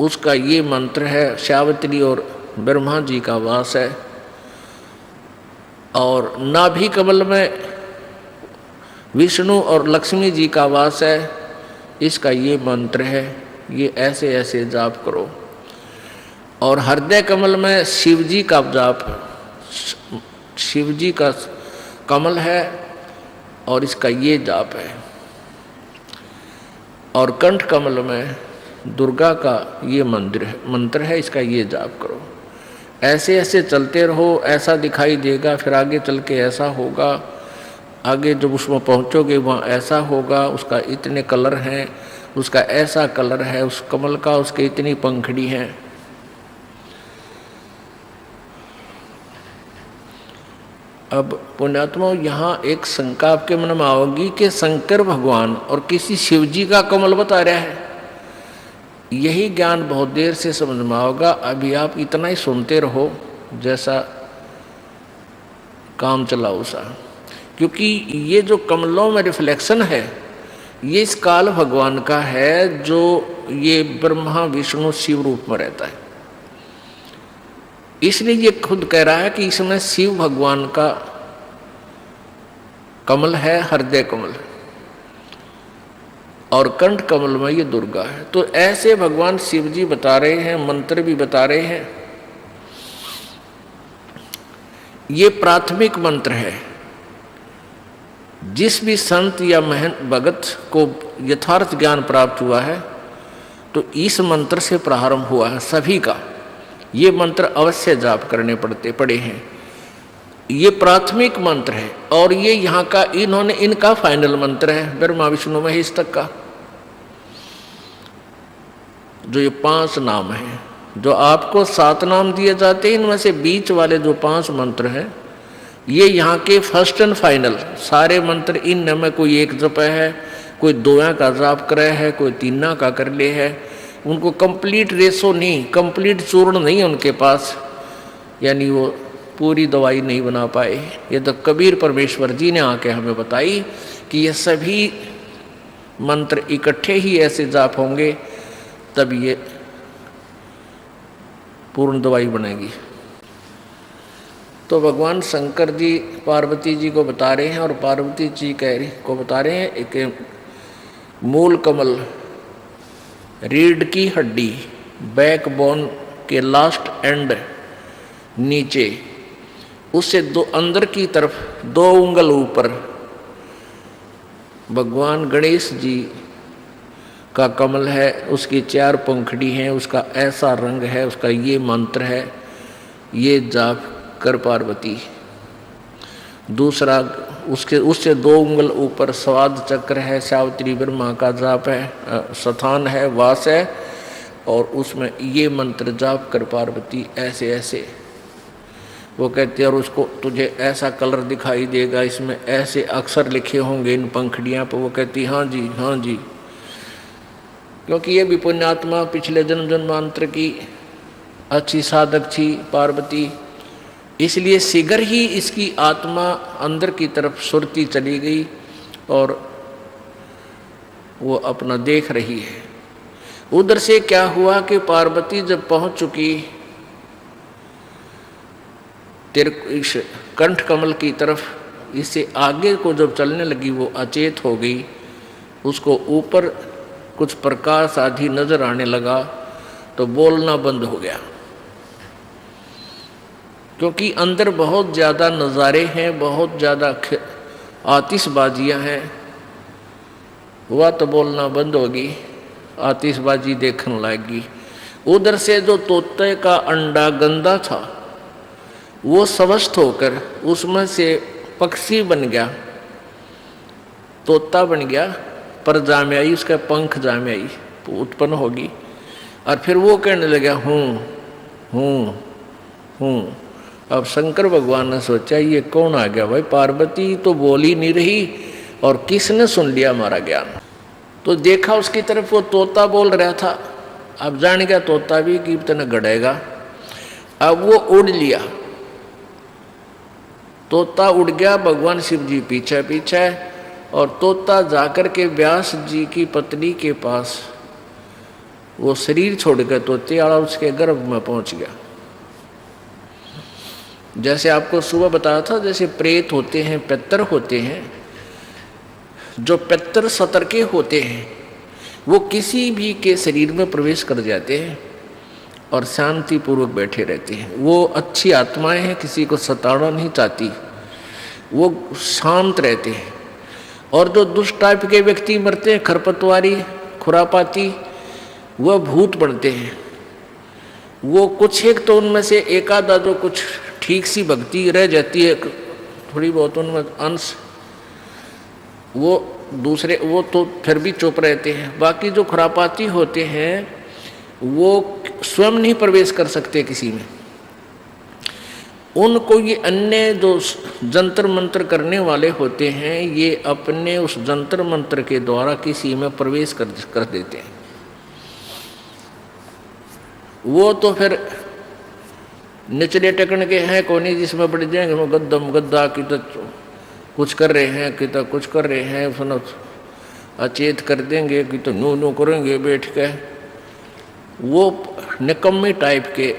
उसका ये मंत्र है। सावित्री और ब्रह्मा जी का वास है। और नाभि कमल में विष्णु और लक्ष्मी जी का वास है, इसका ये मंत्र है। ये ऐसे ऐसे जाप करो। और हृदय कमल में शिव जी का जाप, शिव जी का कमल है और इसका ये जाप है। और कंठ कमल में दुर्गा का ये मंत्र है, इसका ये जाप करो। ऐसे ऐसे चलते रहो, ऐसा दिखाई देगा, फिर आगे चल के ऐसा होगा, आगे जब उसमें पहुंचोगे वहाँ ऐसा होगा, उसका इतने कलर हैं, उसका ऐसा कलर है, उस कमल का उसके इतनी पंखड़ी हैं। अब पुण्यात्मा, यहाँ एक शंका आपके मन में आओगी कि शंकर भगवान और किसी शिव जी का कमल बता रहा है। यही ज्ञान बहुत देर से समझ में आओगा। अभी आप इतना ही सुनते रहो जैसा काम चलाओ सा, क्योंकि ये जो कमलों में रिफ्लेक्शन है ये इस काल भगवान का है, जो ये ब्रह्मा विष्णु शिव रूप में रहता है। इसलिए ये खुद कह रहा है कि इसमें शिव भगवान का कमल है, हृदय कमल, और कंठ कमल में ये दुर्गा है। तो ऐसे भगवान शिव जी बता रहे हैं, मंत्र भी बता रहे हैं। ये प्राथमिक मंत्र है। जिस भी संत या महंत भगत को यथार्थ ज्ञान प्राप्त हुआ है तो इस मंत्र से प्रारंभ हुआ है सभी का। ये मंत्र अवश्य जाप करने पड़े हैं। ये प्राथमिक मंत्र है और ये यहाँ का इनका फाइनल मंत्र है, ब्रह्मा विष्णु महेश तक का। जो ये 5 नाम हैं, जो आपको 7 नाम दिए जाते हैं, इनमें से बीच वाले जो 5 मंत्र हैं ये यहाँ के फर्स्ट एंड फाइनल सारे मंत्र। इन में कोई 1 जप है, कोई 2 का जाप करे है, कोई 3 का कर ले है। उनको कंप्लीट रेशो नहीं, कंप्लीट चूर्ण नहीं है उनके पास, यानी वो पूरी दवाई नहीं बना पाए। ये तो कबीर परमेश्वर जी ने आके हमें बताई कि ये सभी मंत्र इकट्ठे ही ऐसे जाप होंगे तब ये पूर्ण दवाई बनेगी। तो भगवान शंकर जी पार्वती जी को बता रहे हैं और पार्वती जी को बता रहे हैं एक मूल कमल, रीढ़ की हड्डी, बैकबोन के लास्ट एंड नीचे, उससे अंदर की तरफ 2 उंगल ऊपर भगवान गणेश जी का कमल है। उसकी 4 पंखड़ी हैं, उसका ऐसा रंग है, उसका ये मंत्र है। ये जाप कर पार्वती। दूसरा उसके उससे 2 उंगल ऊपर स्वाद चक्र है, सावित्री ब्रह्मा का जाप है, स्थान है, वास है, और उसमें ये मंत्र जाप कर पार्वती ऐसे ऐसे। वो कहती है और उसको तुझे ऐसा कलर दिखाई देगा, इसमें ऐसे अक्षर लिखे होंगे इन पंखड़ियाँ पर। वो कहती हाँ जी हाँ जी, क्योंकि ये भी पुण्यात्मा पिछले जन्म जन्मांतर की अच्छी साधक थी पार्वती, इसलिए शीघ्र ही इसकी आत्मा अंदर की तरफ सुरती चली गई और वो अपना देख रही है। उधर से क्या हुआ कि पार्वती जब पहुंच चुकी इस कंठ कमल की तरफ, इससे आगे को जब चलने लगी वो अचेत हो गई। उसको ऊपर कुछ प्रकाश आदि नजर आने लगा तो बोलना बंद हो गया, क्योंकि अंदर बहुत ज़्यादा नज़ारे हैं, बहुत ज़्यादा आतिशबाजियाँ हैं। हुआ तो बोलना बंद होगी, आतिशबाजी देखने लगी। उधर से जो तोते का अंडा गंदा था वो स्वस्थ होकर उसमें से पक्षी बन गया, तोता बन गया, पर जामे आई, उसका पंख जामे आई उत्पन्न होगी। और फिर वो कहने लगा हूँ। अब शंकर भगवान ने सोचा ये कौन आ गया भाई, पार्वती तो बोल ही नहीं रही और किसने सुन लिया हमारा ज्ञान। तो देखा उसकी तरफ, वो तोता बोल रहा था। अब जान गया तोता भी कि इतना गड़ेगा। अब वो उड़ लिया, तोता उड़ गया, भगवान शिव जी पीछे पीछे, और तोता जाकर के व्यास जी की पत्नी के पास वो शरीर छोड़कर तोते वाला उसके गर्भ में पहुंच गया। जैसे आपको सुबह बताया था, जैसे प्रेत होते हैं, पितर होते हैं, जो पितर सतर्के होते हैं वो किसी भी के शरीर में प्रवेश कर जाते हैं और शांति पूर्वक बैठे रहते हैं। वो अच्छी आत्माएं हैं, किसी को सताना नहीं चाहती, वो शांत रहते हैं। और जो दुष्ट टाइप के व्यक्ति मरते हैं, खरपतवारी खुरापाती, वह भूत बनते हैं। वो कुछ एक तो उनमें से एक आधा जो कुछ ठीक सी भक्ति रह जाती है, थोड़ी बहुत उनमें अंश, वो दूसरे वो तो फिर भी चुप रहते हैं। बाकी जो खुरापाती होते हैं वो स्वयं नहीं प्रवेश कर सकते किसी में। उनको ये अन्य जो जंतर मंत्र करने वाले होते हैं, ये अपने उस जंतर मंत्र के द्वारा किसी में प्रवेश कर देते हैं। वो तो फिर निचले टेकन के हैं कोनी, जिसमें बढ़ जाएंगे वो गद्दम गद्दा की तो कुछ कर रहे हैं, कि तो कुछ कर रहे हैं, सुनो अचेत कर देंगे, कि तो नू नू करेंगे बैठ के। वो निकम्मे टाइप के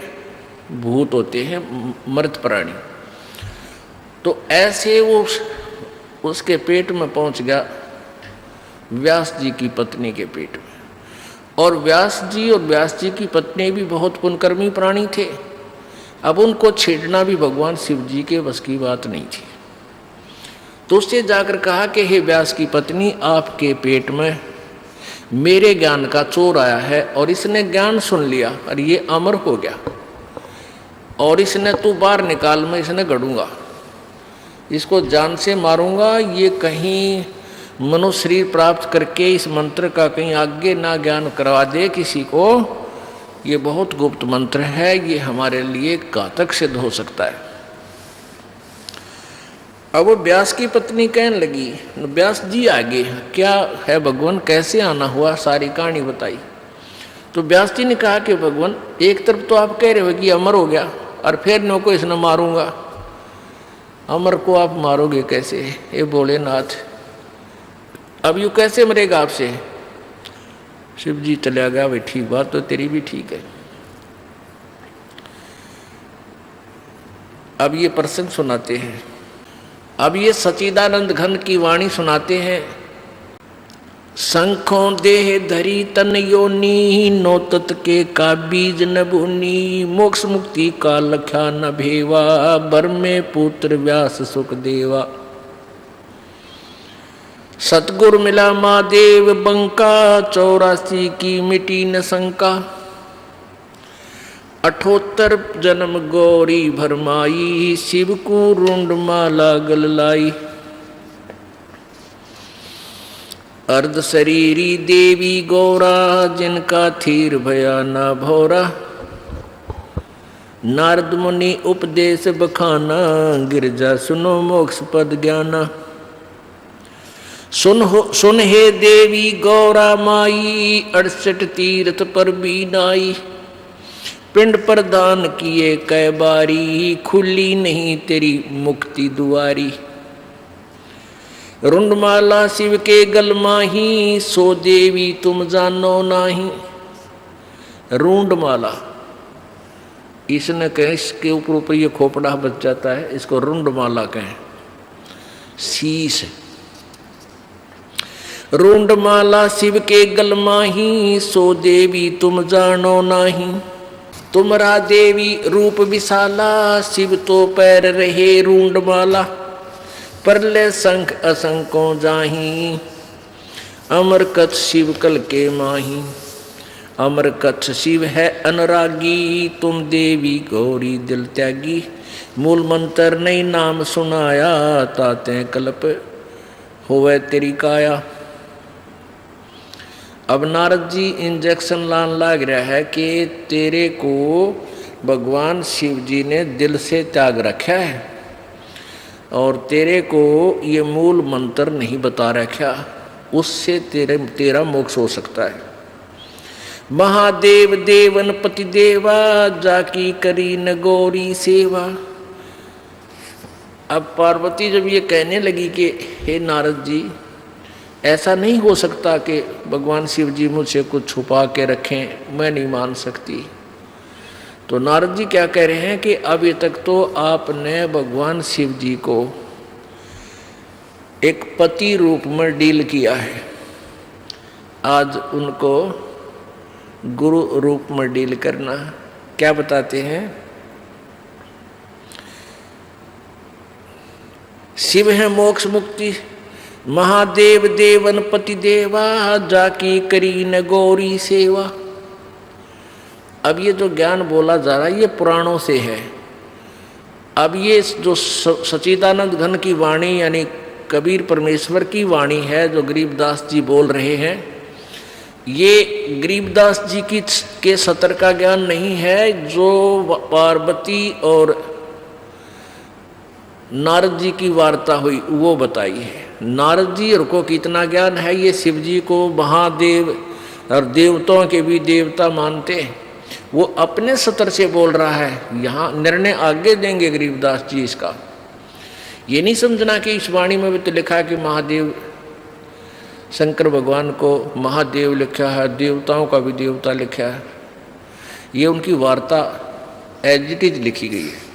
भूत होते हैं, मर्द प्राणी। तो ऐसे वो उसके पेट में पहुंच गया, व्यास जी की पत्नी के पेट में। और व्यास जी की पत्नी भी बहुत पुण्यकर्मी प्राणी थे। अब उनको छेड़ना भी भगवान शिव जी के बस की बात नहीं थी। तो उससे जाकर कहा कि हे व्यास की पत्नी, आपके पेट में मेरे ज्ञान का चोर आया है और इसने ज्ञान सुन लिया और ये अमर हो गया, और इसने तू बाहर निकाल, मैं इसने गढ़ूंगा, इसको जान से मारूंगा। ये कहीं मनुष्य शरीर प्राप्त करके इस मंत्र का कहीं आगे ना ज्ञान करवा दे किसी को। ये बहुत गुप्त मंत्र है, ये हमारे लिए घातक सिद्ध हो सकता है। अब वो व्यास की पत्नी कहने लगी, व्यास जी आगे क्या है भगवान, कैसे आना हुआ, सारी कहानी बताई। तो व्यास जी ने कहा कि भगवान, एक तरफ तो आप कह रहे हो कि अमर हो गया और फिर नो को इसने मारूंगा, अमर को आप मारोगे कैसे, ये भोलेनाथ, अब यू कैसे मरेगा आपसे। शिव जी चला गया, भाई ठीक, बात तो तेरी भी ठीक है। अब ये प्रसंग सुनाते हैं, अब ये सच्चिदानंद घन की वाणी सुनाते हैं। शंखों देह धरी तन योनी, नौतत के का बीज न भूनी, मोक्ष मुक्ति का लख्या न भेवा, बर में पुत्र व्यास सुख देवा। सतगुर मिला महादेव बंका, 84 की मिटी न शंका, 78 जन्म गौरी भरमाई, शिव को रुंड माला गल लाई। अर्ध शरीरी देवी गौरा, जिनका थीर भया न भोरा। नारद मुनि उपदेश बखाना, गिरजा सुनो मोक्ष पद ज्ञाना। सुन हे देवी गौरा माई, 68 तीर्थ पर भी नाई। पिंड प्रदान किए कै बारी, खुली नहीं तेरी मुक्ति दुआरी। रुंडमाला शिव के गल माही, सो देवी तुम जानो नाही। रुंडमाला, इसने कहे इसके ऊपर ये खोपड़ा बच जाता है, इसको रुंडमाला कहें। शीश, रुंडमाला शिव के गल माही, सो देवी तुम जानो नाही। तुमरा देवी रूप विशाला, शिव तो पैर रहे रुंडमाला। परले शंख असंको जाही, अमर कथ शिव कल के माही। अमर कथ शिव है अनुरागी, तुम देवी गौरी दिल त्यागी। मूल मंत्र नहीं नाम सुनाया, ताते कल्प होवे तेरी काया। अब नारद जी इंजेक्शन लान लाग रहा है कि तेरे को भगवान शिव जी ने दिल से त्याग रखा है और तेरे को ये मूल मंत्र नहीं बता रखा, उससे तेरा मोक्ष हो सकता है। महादेव देवन पति देवा, जाकी करी न गौरी सेवा। अब पार्वती जब ये कहने लगी कि हे नारद जी, ऐसा नहीं हो सकता कि भगवान शिव जी मुझसे कुछ छुपा के रखें, मैं नहीं मान सकती। तो नारद जी क्या कह रहे हैं कि अभी तक तो आपने भगवान शिव जी को एक पति रूप में डील किया है, आज उनको गुरु रूप में डील करना। क्या बताते हैं? शिव है मोक्ष मुक्ति, महादेव देवन पति देवा, जाकी करी न गौरी सेवा। अब ये जो ज्ञान बोला जा रहा है ये पुराणों से है। अब ये जो सच्चिदानंद घन की वाणी यानी कबीर परमेश्वर की वाणी है जो गरीबदास जी बोल रहे हैं, ये गरीबदास जी की के सतर का ज्ञान नहीं है, जो पार्वती और नारद जी की वार्ता हुई वो बताई है। नारद जी को कितना ज्ञान है, ये शिव जी को महादेव और देवताओं के भी देवता मानते हैं, वो अपने सतर से बोल रहा है। यहाँ निर्णय आगे देंगे गरीबदास जी इसका। ये नहीं समझना कि इस वाणी में भी तो लिखा है कि महादेव शंकर भगवान को महादेव लिखा है, देवताओं का भी देवता लिखा है। ये उनकी वार्ता एज इट इज लिखी गई है।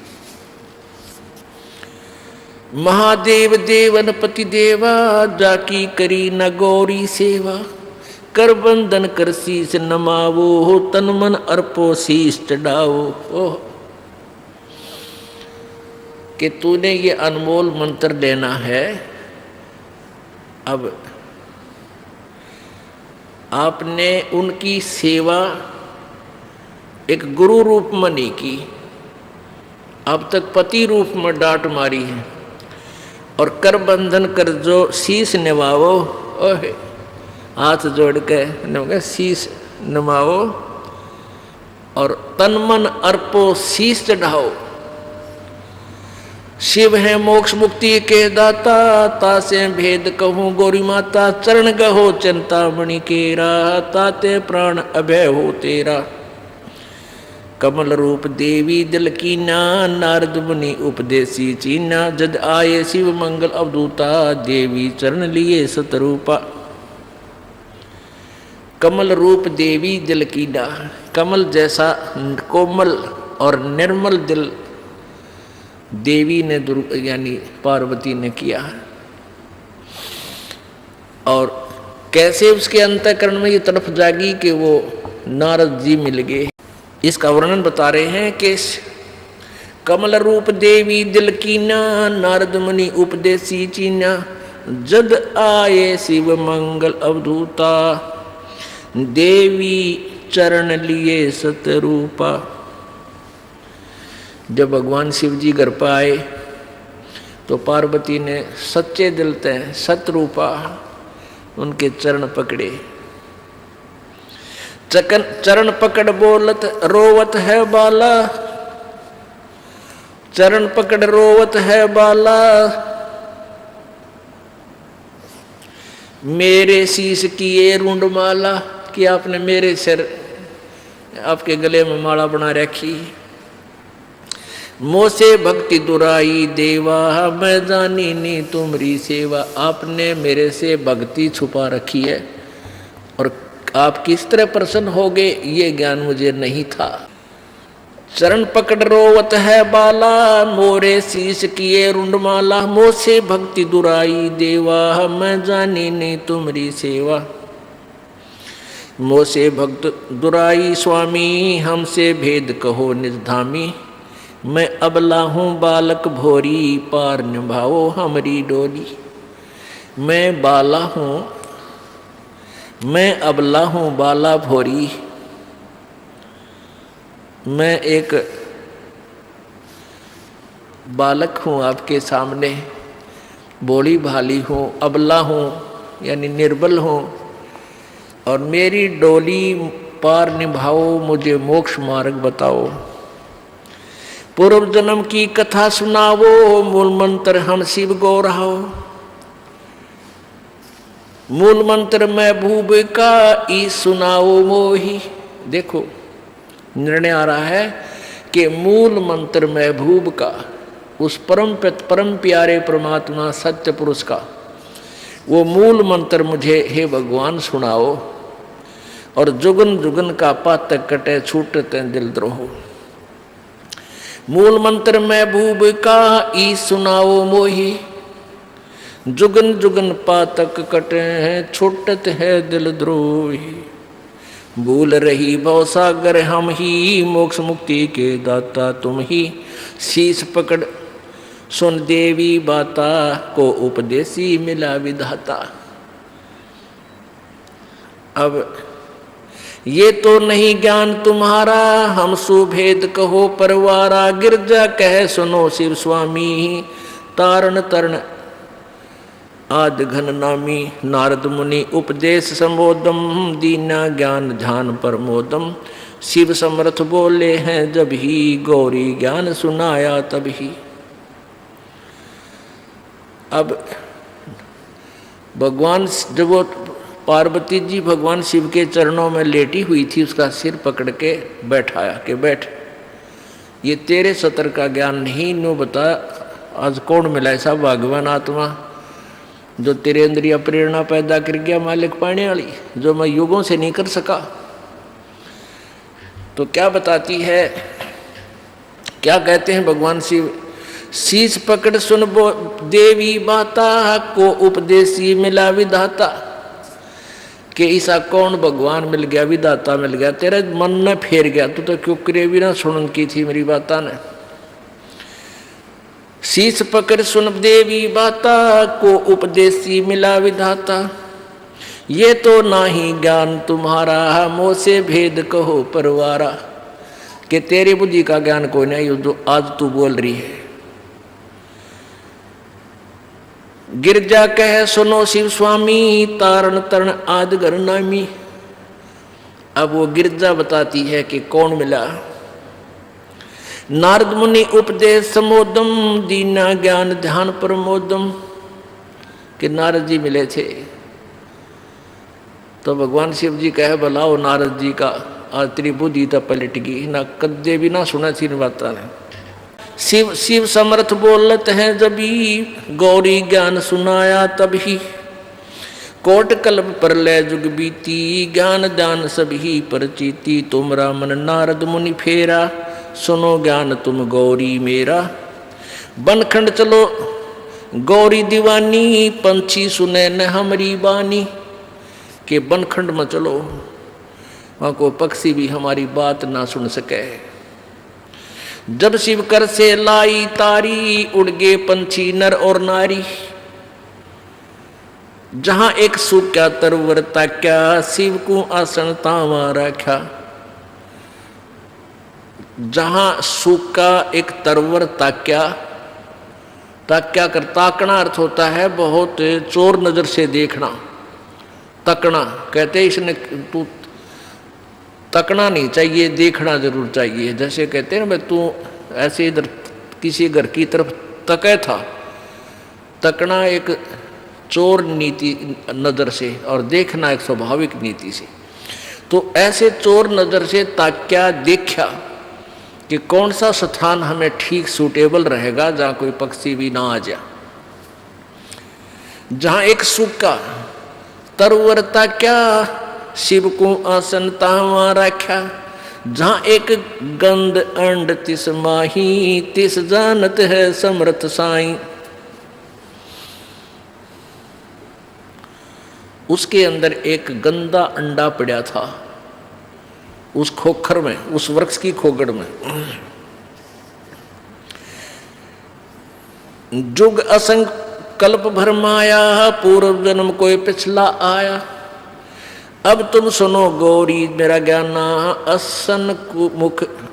महादेव देवन पति देवा, जाकी करी न गौरी सेवा। कर बंधन कर शीस नमावो, तन मन अर्पो शीस चढ़ाओ। ओह, कि तूने ये अनमोल मंत्र लेना है। अब आपने उनकी सेवा एक गुरु रूप में नहीं की, अब तक पति रूप में डांट मारी है। और कर बंधन कर जो शीश नवाओ, ओहे हाथ जोड़ के शीश नवाओ, और तन मन अर्पो शीश चढ़ाओ। शिव है मोक्ष मुक्ति के दाता, तासे भेद कहूँ गौरी माता। चरण गहो चिंतामणि केरा, ताते प्राण अभय हो तेरा। कमल रूप देवी दिल कीना, नारद मुनि उपदेशी चीना। जद आए शिव मंगल अवधूता, देवी चरण लिए सतरूपा। कमल रूप देवी दिल कीना, कमल जैसा कोमल और निर्मल दिल देवी ने यानी पार्वती ने किया। और कैसे उसके अंतःकरण में ये तड़प जागी कि वो नारद जी मिल गए, इसका वर्णन बता रहे हैं कि कमल रूप देवी दिल कीना, नारद मुनि उपदेशी चीना। जद आए शिव मंगल अवधूता, देवी चरण लिए सतरूपा। जब भगवान शिव जी घर पर आए तो पार्वती ने सच्चे दिल से सतरूपा उनके चरण पकड़े। चरण पकड़ बोलत रोवत है बाला, चरण पकड़ रोवत है बाला, मेरे शीश की ये रुंड माला, कि आपने मेरे सिर आपके गले में माला बना रखी। मोसे भक्ति दुराई देवा, मैं जानी नी तुम्हारी सेवा, आपने मेरे से भक्ति छुपा रखी है और आप किस तरह प्रसन्न होगे ये ज्ञान मुझे नहीं था। चरण पकड़ रोवत है बाला, मोरे शीश किए रुंड माला, मोसे भक्ति दुराई देवा, मैं जानी नहीं तुम्हारी सेवा। मोसे भक्त दुराई स्वामी, हमसे भेद कहो निज धामी, मैं अबला हूँ बालक भोरी, पार निभाओ हमारी डोली। मैं बाला हूँ, मैं अबला हूँ बाला भोरी, मैं एक बालक हूँ आपके सामने, भोली भाली हूँ, अबला हूँ यानी निर्बल हूँ, और मेरी डोली पार निभाओ, मुझे मोक्ष मार्ग बताओ। पूर्व जन्म की कथा सुनावो, मूल मंत्र हम शिव गो रहो, मूल मंत्र महबूब का ई सुनाओ मोही। देखो निर्णय आ रहा है कि मूल मंत्र महबूब का, उस परम प्यारे परमात्मा सत्य पुरुष का वो मूल मंत्र मुझे हे भगवान सुनाओ, और जुगन जुगन का पातक कटे छूटते दिल द्रोह। मूल मंत्र महबूब का ई सुनाओ मोही, जुगन जुगन पातक कटे हैं छूटत है दिल द्रोही। भूल रही भव सागर हम ही, मोक्ष मुक्ति के दाता तुम ही, शीश पकड़ सुन देवी बाता, को उपदेशी मिला विधाता। अब ये तो नहीं ज्ञान तुम्हारा, हम सुभेद कहो परवारा, गिरजा कह सुनो शिव स्वामी, तारण तरण आद घन नामी। नारद मुनि उपदेश संबोधम, दीना ज्ञान ध्यान प्रमोदम, शिव समर्थ बोले हैं जब ही, गौरी ज्ञान सुनाया तब ही। अब भगवान जब वो पार्वती जी भगवान शिव के चरणों में लेटी हुई थी, उसका सिर पकड़ के बैठाया कि बैठ, ये तेरे सतर का ज्ञान नहीं, नो बता आज कौन मिला ऐसा भगवान आत्मा जो तेरे अंदर यह प्रेरणा पैदा कर गया मालिक पाने वाली, जो मैं युगों से नहीं कर सका। तो क्या बताती है, क्या कहते हैं भगवान शिव, शीश पकड़ सुन देवी बाता, को उपदेशी मिला विधाता। कि ऐसा कौन भगवान मिल गया, विधाता मिल गया, तेरे मन ने फेर गया, तू तो क्यों करे भी ना सुन की थी मेरी बाता ने। शीश पकड़ सुन देवी बाता, को उपदेशी मिला विधाता, ये तो नाही ज्ञान तुम्हारा, मोसे भेद कहो परवारा। कि तेरी बुद्धि का ज्ञान कोई नहीं जो आज तू बोल रही है। गिरजा कह सुनो शिव स्वामी, तारण तरण आद घर नामी। अब वो गिरजा बताती है कि कौन मिला। नारद मुनि उपदेश समोदम, दीना ज्ञान ध्यान प्रमोदम। कि नारद जी मिले थे तो भगवान शिव जी कहे बुलाओ नारद जी का, आज तेरी बुद्धि तो पलट गई ना, कद्दे भी ना सुना थी बात ने। शिव शिव समर्थ बोलत हैं जबी, गौरी ज्ञान सुनाया तभी। कोट कल्प पर ले जुग बीती, ज्ञान दान सभी परचीती। तुमरा मन नारद मुनि फेरा, सुनो ज्ञान तुम गौरी मेरा। बनखंड चलो गौरी दीवानी, पंछी सुने न हमारी बानी। के बनखंड में चलो, वहाँ को पक्षी भी हमारी बात ना सुन सके। जब शिव कर से लाई तारी, उड़ गए पंछी नर और नारी। जहां एक सूख्या तरवर ताक्या, शिव को आसन तावा रखा। जहां सूखा एक तरवर ताक्या, ताक्या कर ताकना अर्थ होता है बहुत चोर नजर से देखना। तकना कहते इसने तू तकना नहीं चाहिए, देखना जरूर चाहिए। जैसे कहते हैं ना भाई तू ऐसे इधर किसी घर की तरफ तके था, तकना एक चोर नीति नज़र से और देखना एक स्वाभाविक नीति से। तो ऐसे चोर नज़र से ताक्या देखा कि कौन सा स्थान हमें ठीक सूटेबल रहेगा जहाँ कोई पक्षी भी ना आ जाए, जहाँ एक सूखा तरवरता क्या शिव को आसन तावा रखा, जहाँ एक गंध अंड तिस माही तिस जानत है समर्थ साई। उसके अंदर एक गंदा अंडा पड़ा था उस खोखर में, उस वृक्ष की खोगड़ में। जुग असंग कल्प भर माया, पूर्व जन्म कोई पिछला आया। अब तुम सुनो गौरी मेरा ज्ञाना,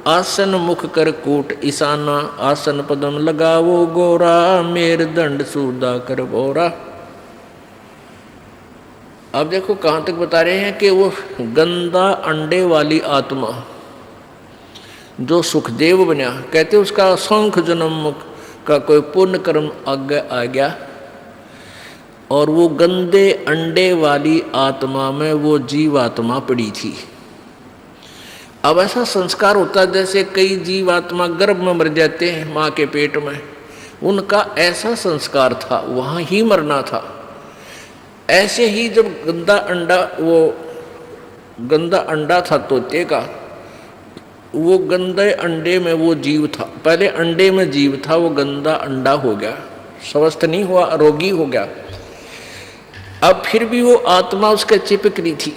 आसन मुख कर कूट ईशाना, आसन पदम लगावो गोरा, मेर दंड सूदा कर बोरा। अब देखो कहाँ तक बता रहे हैं कि वो गंदा अंडे वाली आत्मा जो सुखदेव बना, कहते उसका असंख्य जन्म का कोई पुण्य कर्म आगे आ गया और वो गंदे अंडे वाली आत्मा में वो जीवात्मा पड़ी थी। अब ऐसा संस्कार होता है जैसे कई जीवात्मा गर्भ में मर जाते हैं माँ के पेट में, उनका ऐसा संस्कार था, वहाँ ही मरना था। ऐसे ही जब गंदा अंडा था तोते का, वो गंदे अंडे में वो जीव था, पहले अंडे में जीव था, वो गंदा अंडा हो गया, स्वस्थ नहीं हुआ, रोगी हो गया। अब फिर भी वो आत्मा उसके चिपक रही थी,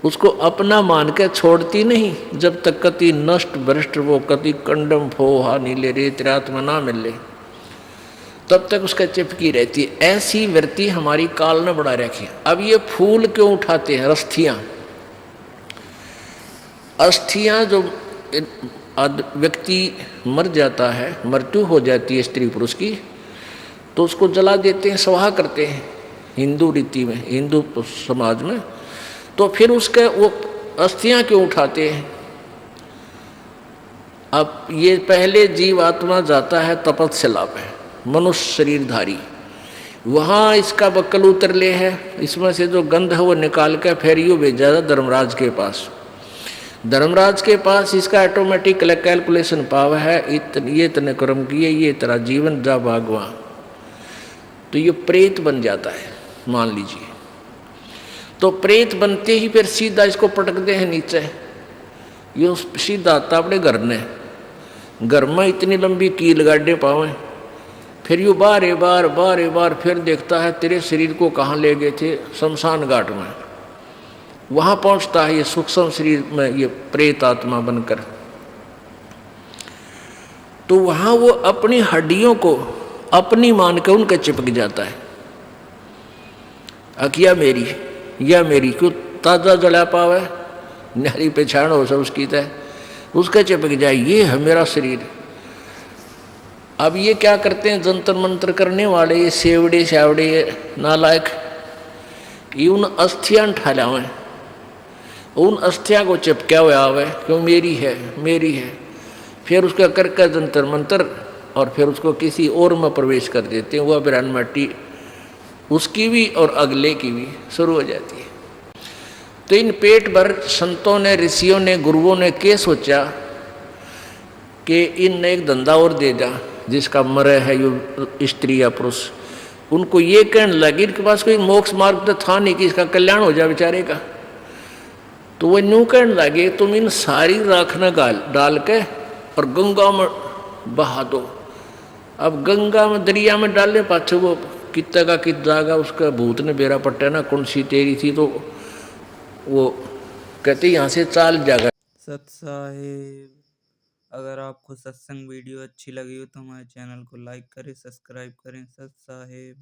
उसको अपना मान के छोड़ती नहीं, जब तक कति नष्ट भ्रष्ट वो कति कंडम फोहा नीले रे तेरात्मा ना मिले तब तक उसका चिपकी रहती है। ऐसी वृत्ति हमारी काल ने बढ़ा रखी है। अब ये फूल क्यों उठाते हैं? अस्थियां जो व्यक्ति मर जाता है, मृत्यु हो जाती है स्त्री पुरुष की, तो उसको जला देते हैं, स्वाहा करते हैं हिंदू रीति में, हिंदू समाज में। तो फिर उसके वो अस्थियां क्यों उठाते हैं? अब ये पहले जीव आत्मा जाता है तपस्या पे, मनुष्य शरीरधारी, वहाँ इसका बक्कल उतर ले है, इसमें से जो गंध है वो निकाल कर फिर यूँ भेजा था धर्मराज के पास। धर्मराज के पास इसका ऑटोमेटिक कैलकुलेशन पावर है, ये इतने कर्म किए, ये तेरा जीवन जा भागवा, तो ये प्रेत बन जाता है मान लीजिए। तो प्रेत बनते ही फिर सीधा इसको पटकते हैं नीचे, ये सीधा आता अपने घर ने, घर में इतनी लंबी कील गाड़े पावे, फिर यूँ बार बार फिर देखता है तेरे शरीर को कहाँ ले गए थे, शमशान घाट में। वहाँ पहुँचता है ये सूक्ष्म शरीर में, ये प्रेत आत्मा बनकर। तो वहाँ वो अपनी हड्डियों को अपनी मान के उनके चिपक जाता है। अकिया मेरी या मेरी क्यों ताज़ा जला पावे, नारी पहचान हो सब उसकी तय, उसका चिपक जाए, ये है मेरा शरीर। अब ये क्या करते हैं जंतर मंत्र करने वाले, ये सेवड़े शावड़े नालायक, ये उन अस्थियां ठालावे, उन अस्थियां को चिपका हुआ आवे क्यों मेरी है, फिर उसका करके जंतर मंत्र और फिर उसको किसी और में प्रवेश कर देते हैं, वह बिरान मट्टी उसकी भी और अगले की भी शुरू हो जाती है। तो इन पेट भर संतों ने, ऋषियों ने, गुरुओं ने क्या सोचा कि इनने एक धंधा और दे दा, जिसका मरे है ये स्त्री या पुरुष। उनको ये कहने लगे, इनके पास कोई मोक्ष मार्ग तो था नहीं कि इसका कल्याण हो जाए बेचारे का। तो वो न्यू कहने लगे तुम इन सारी राखना डाल के और गंगा में बहा दो। अब गंगा में दरिया में डालने पाछे वो कितना का कित जाएगा, उसका भूत ने बेरा पट्टा ना कौन सी तेरी थी, तो वो कहते यहाँ से चाल जाएगा। सत साहेब, अगर आपको सत्संग वीडियो अच्छी लगी हो तो हमारे चैनल को लाइक करें, सब्सक्राइब करें। सत साहेब।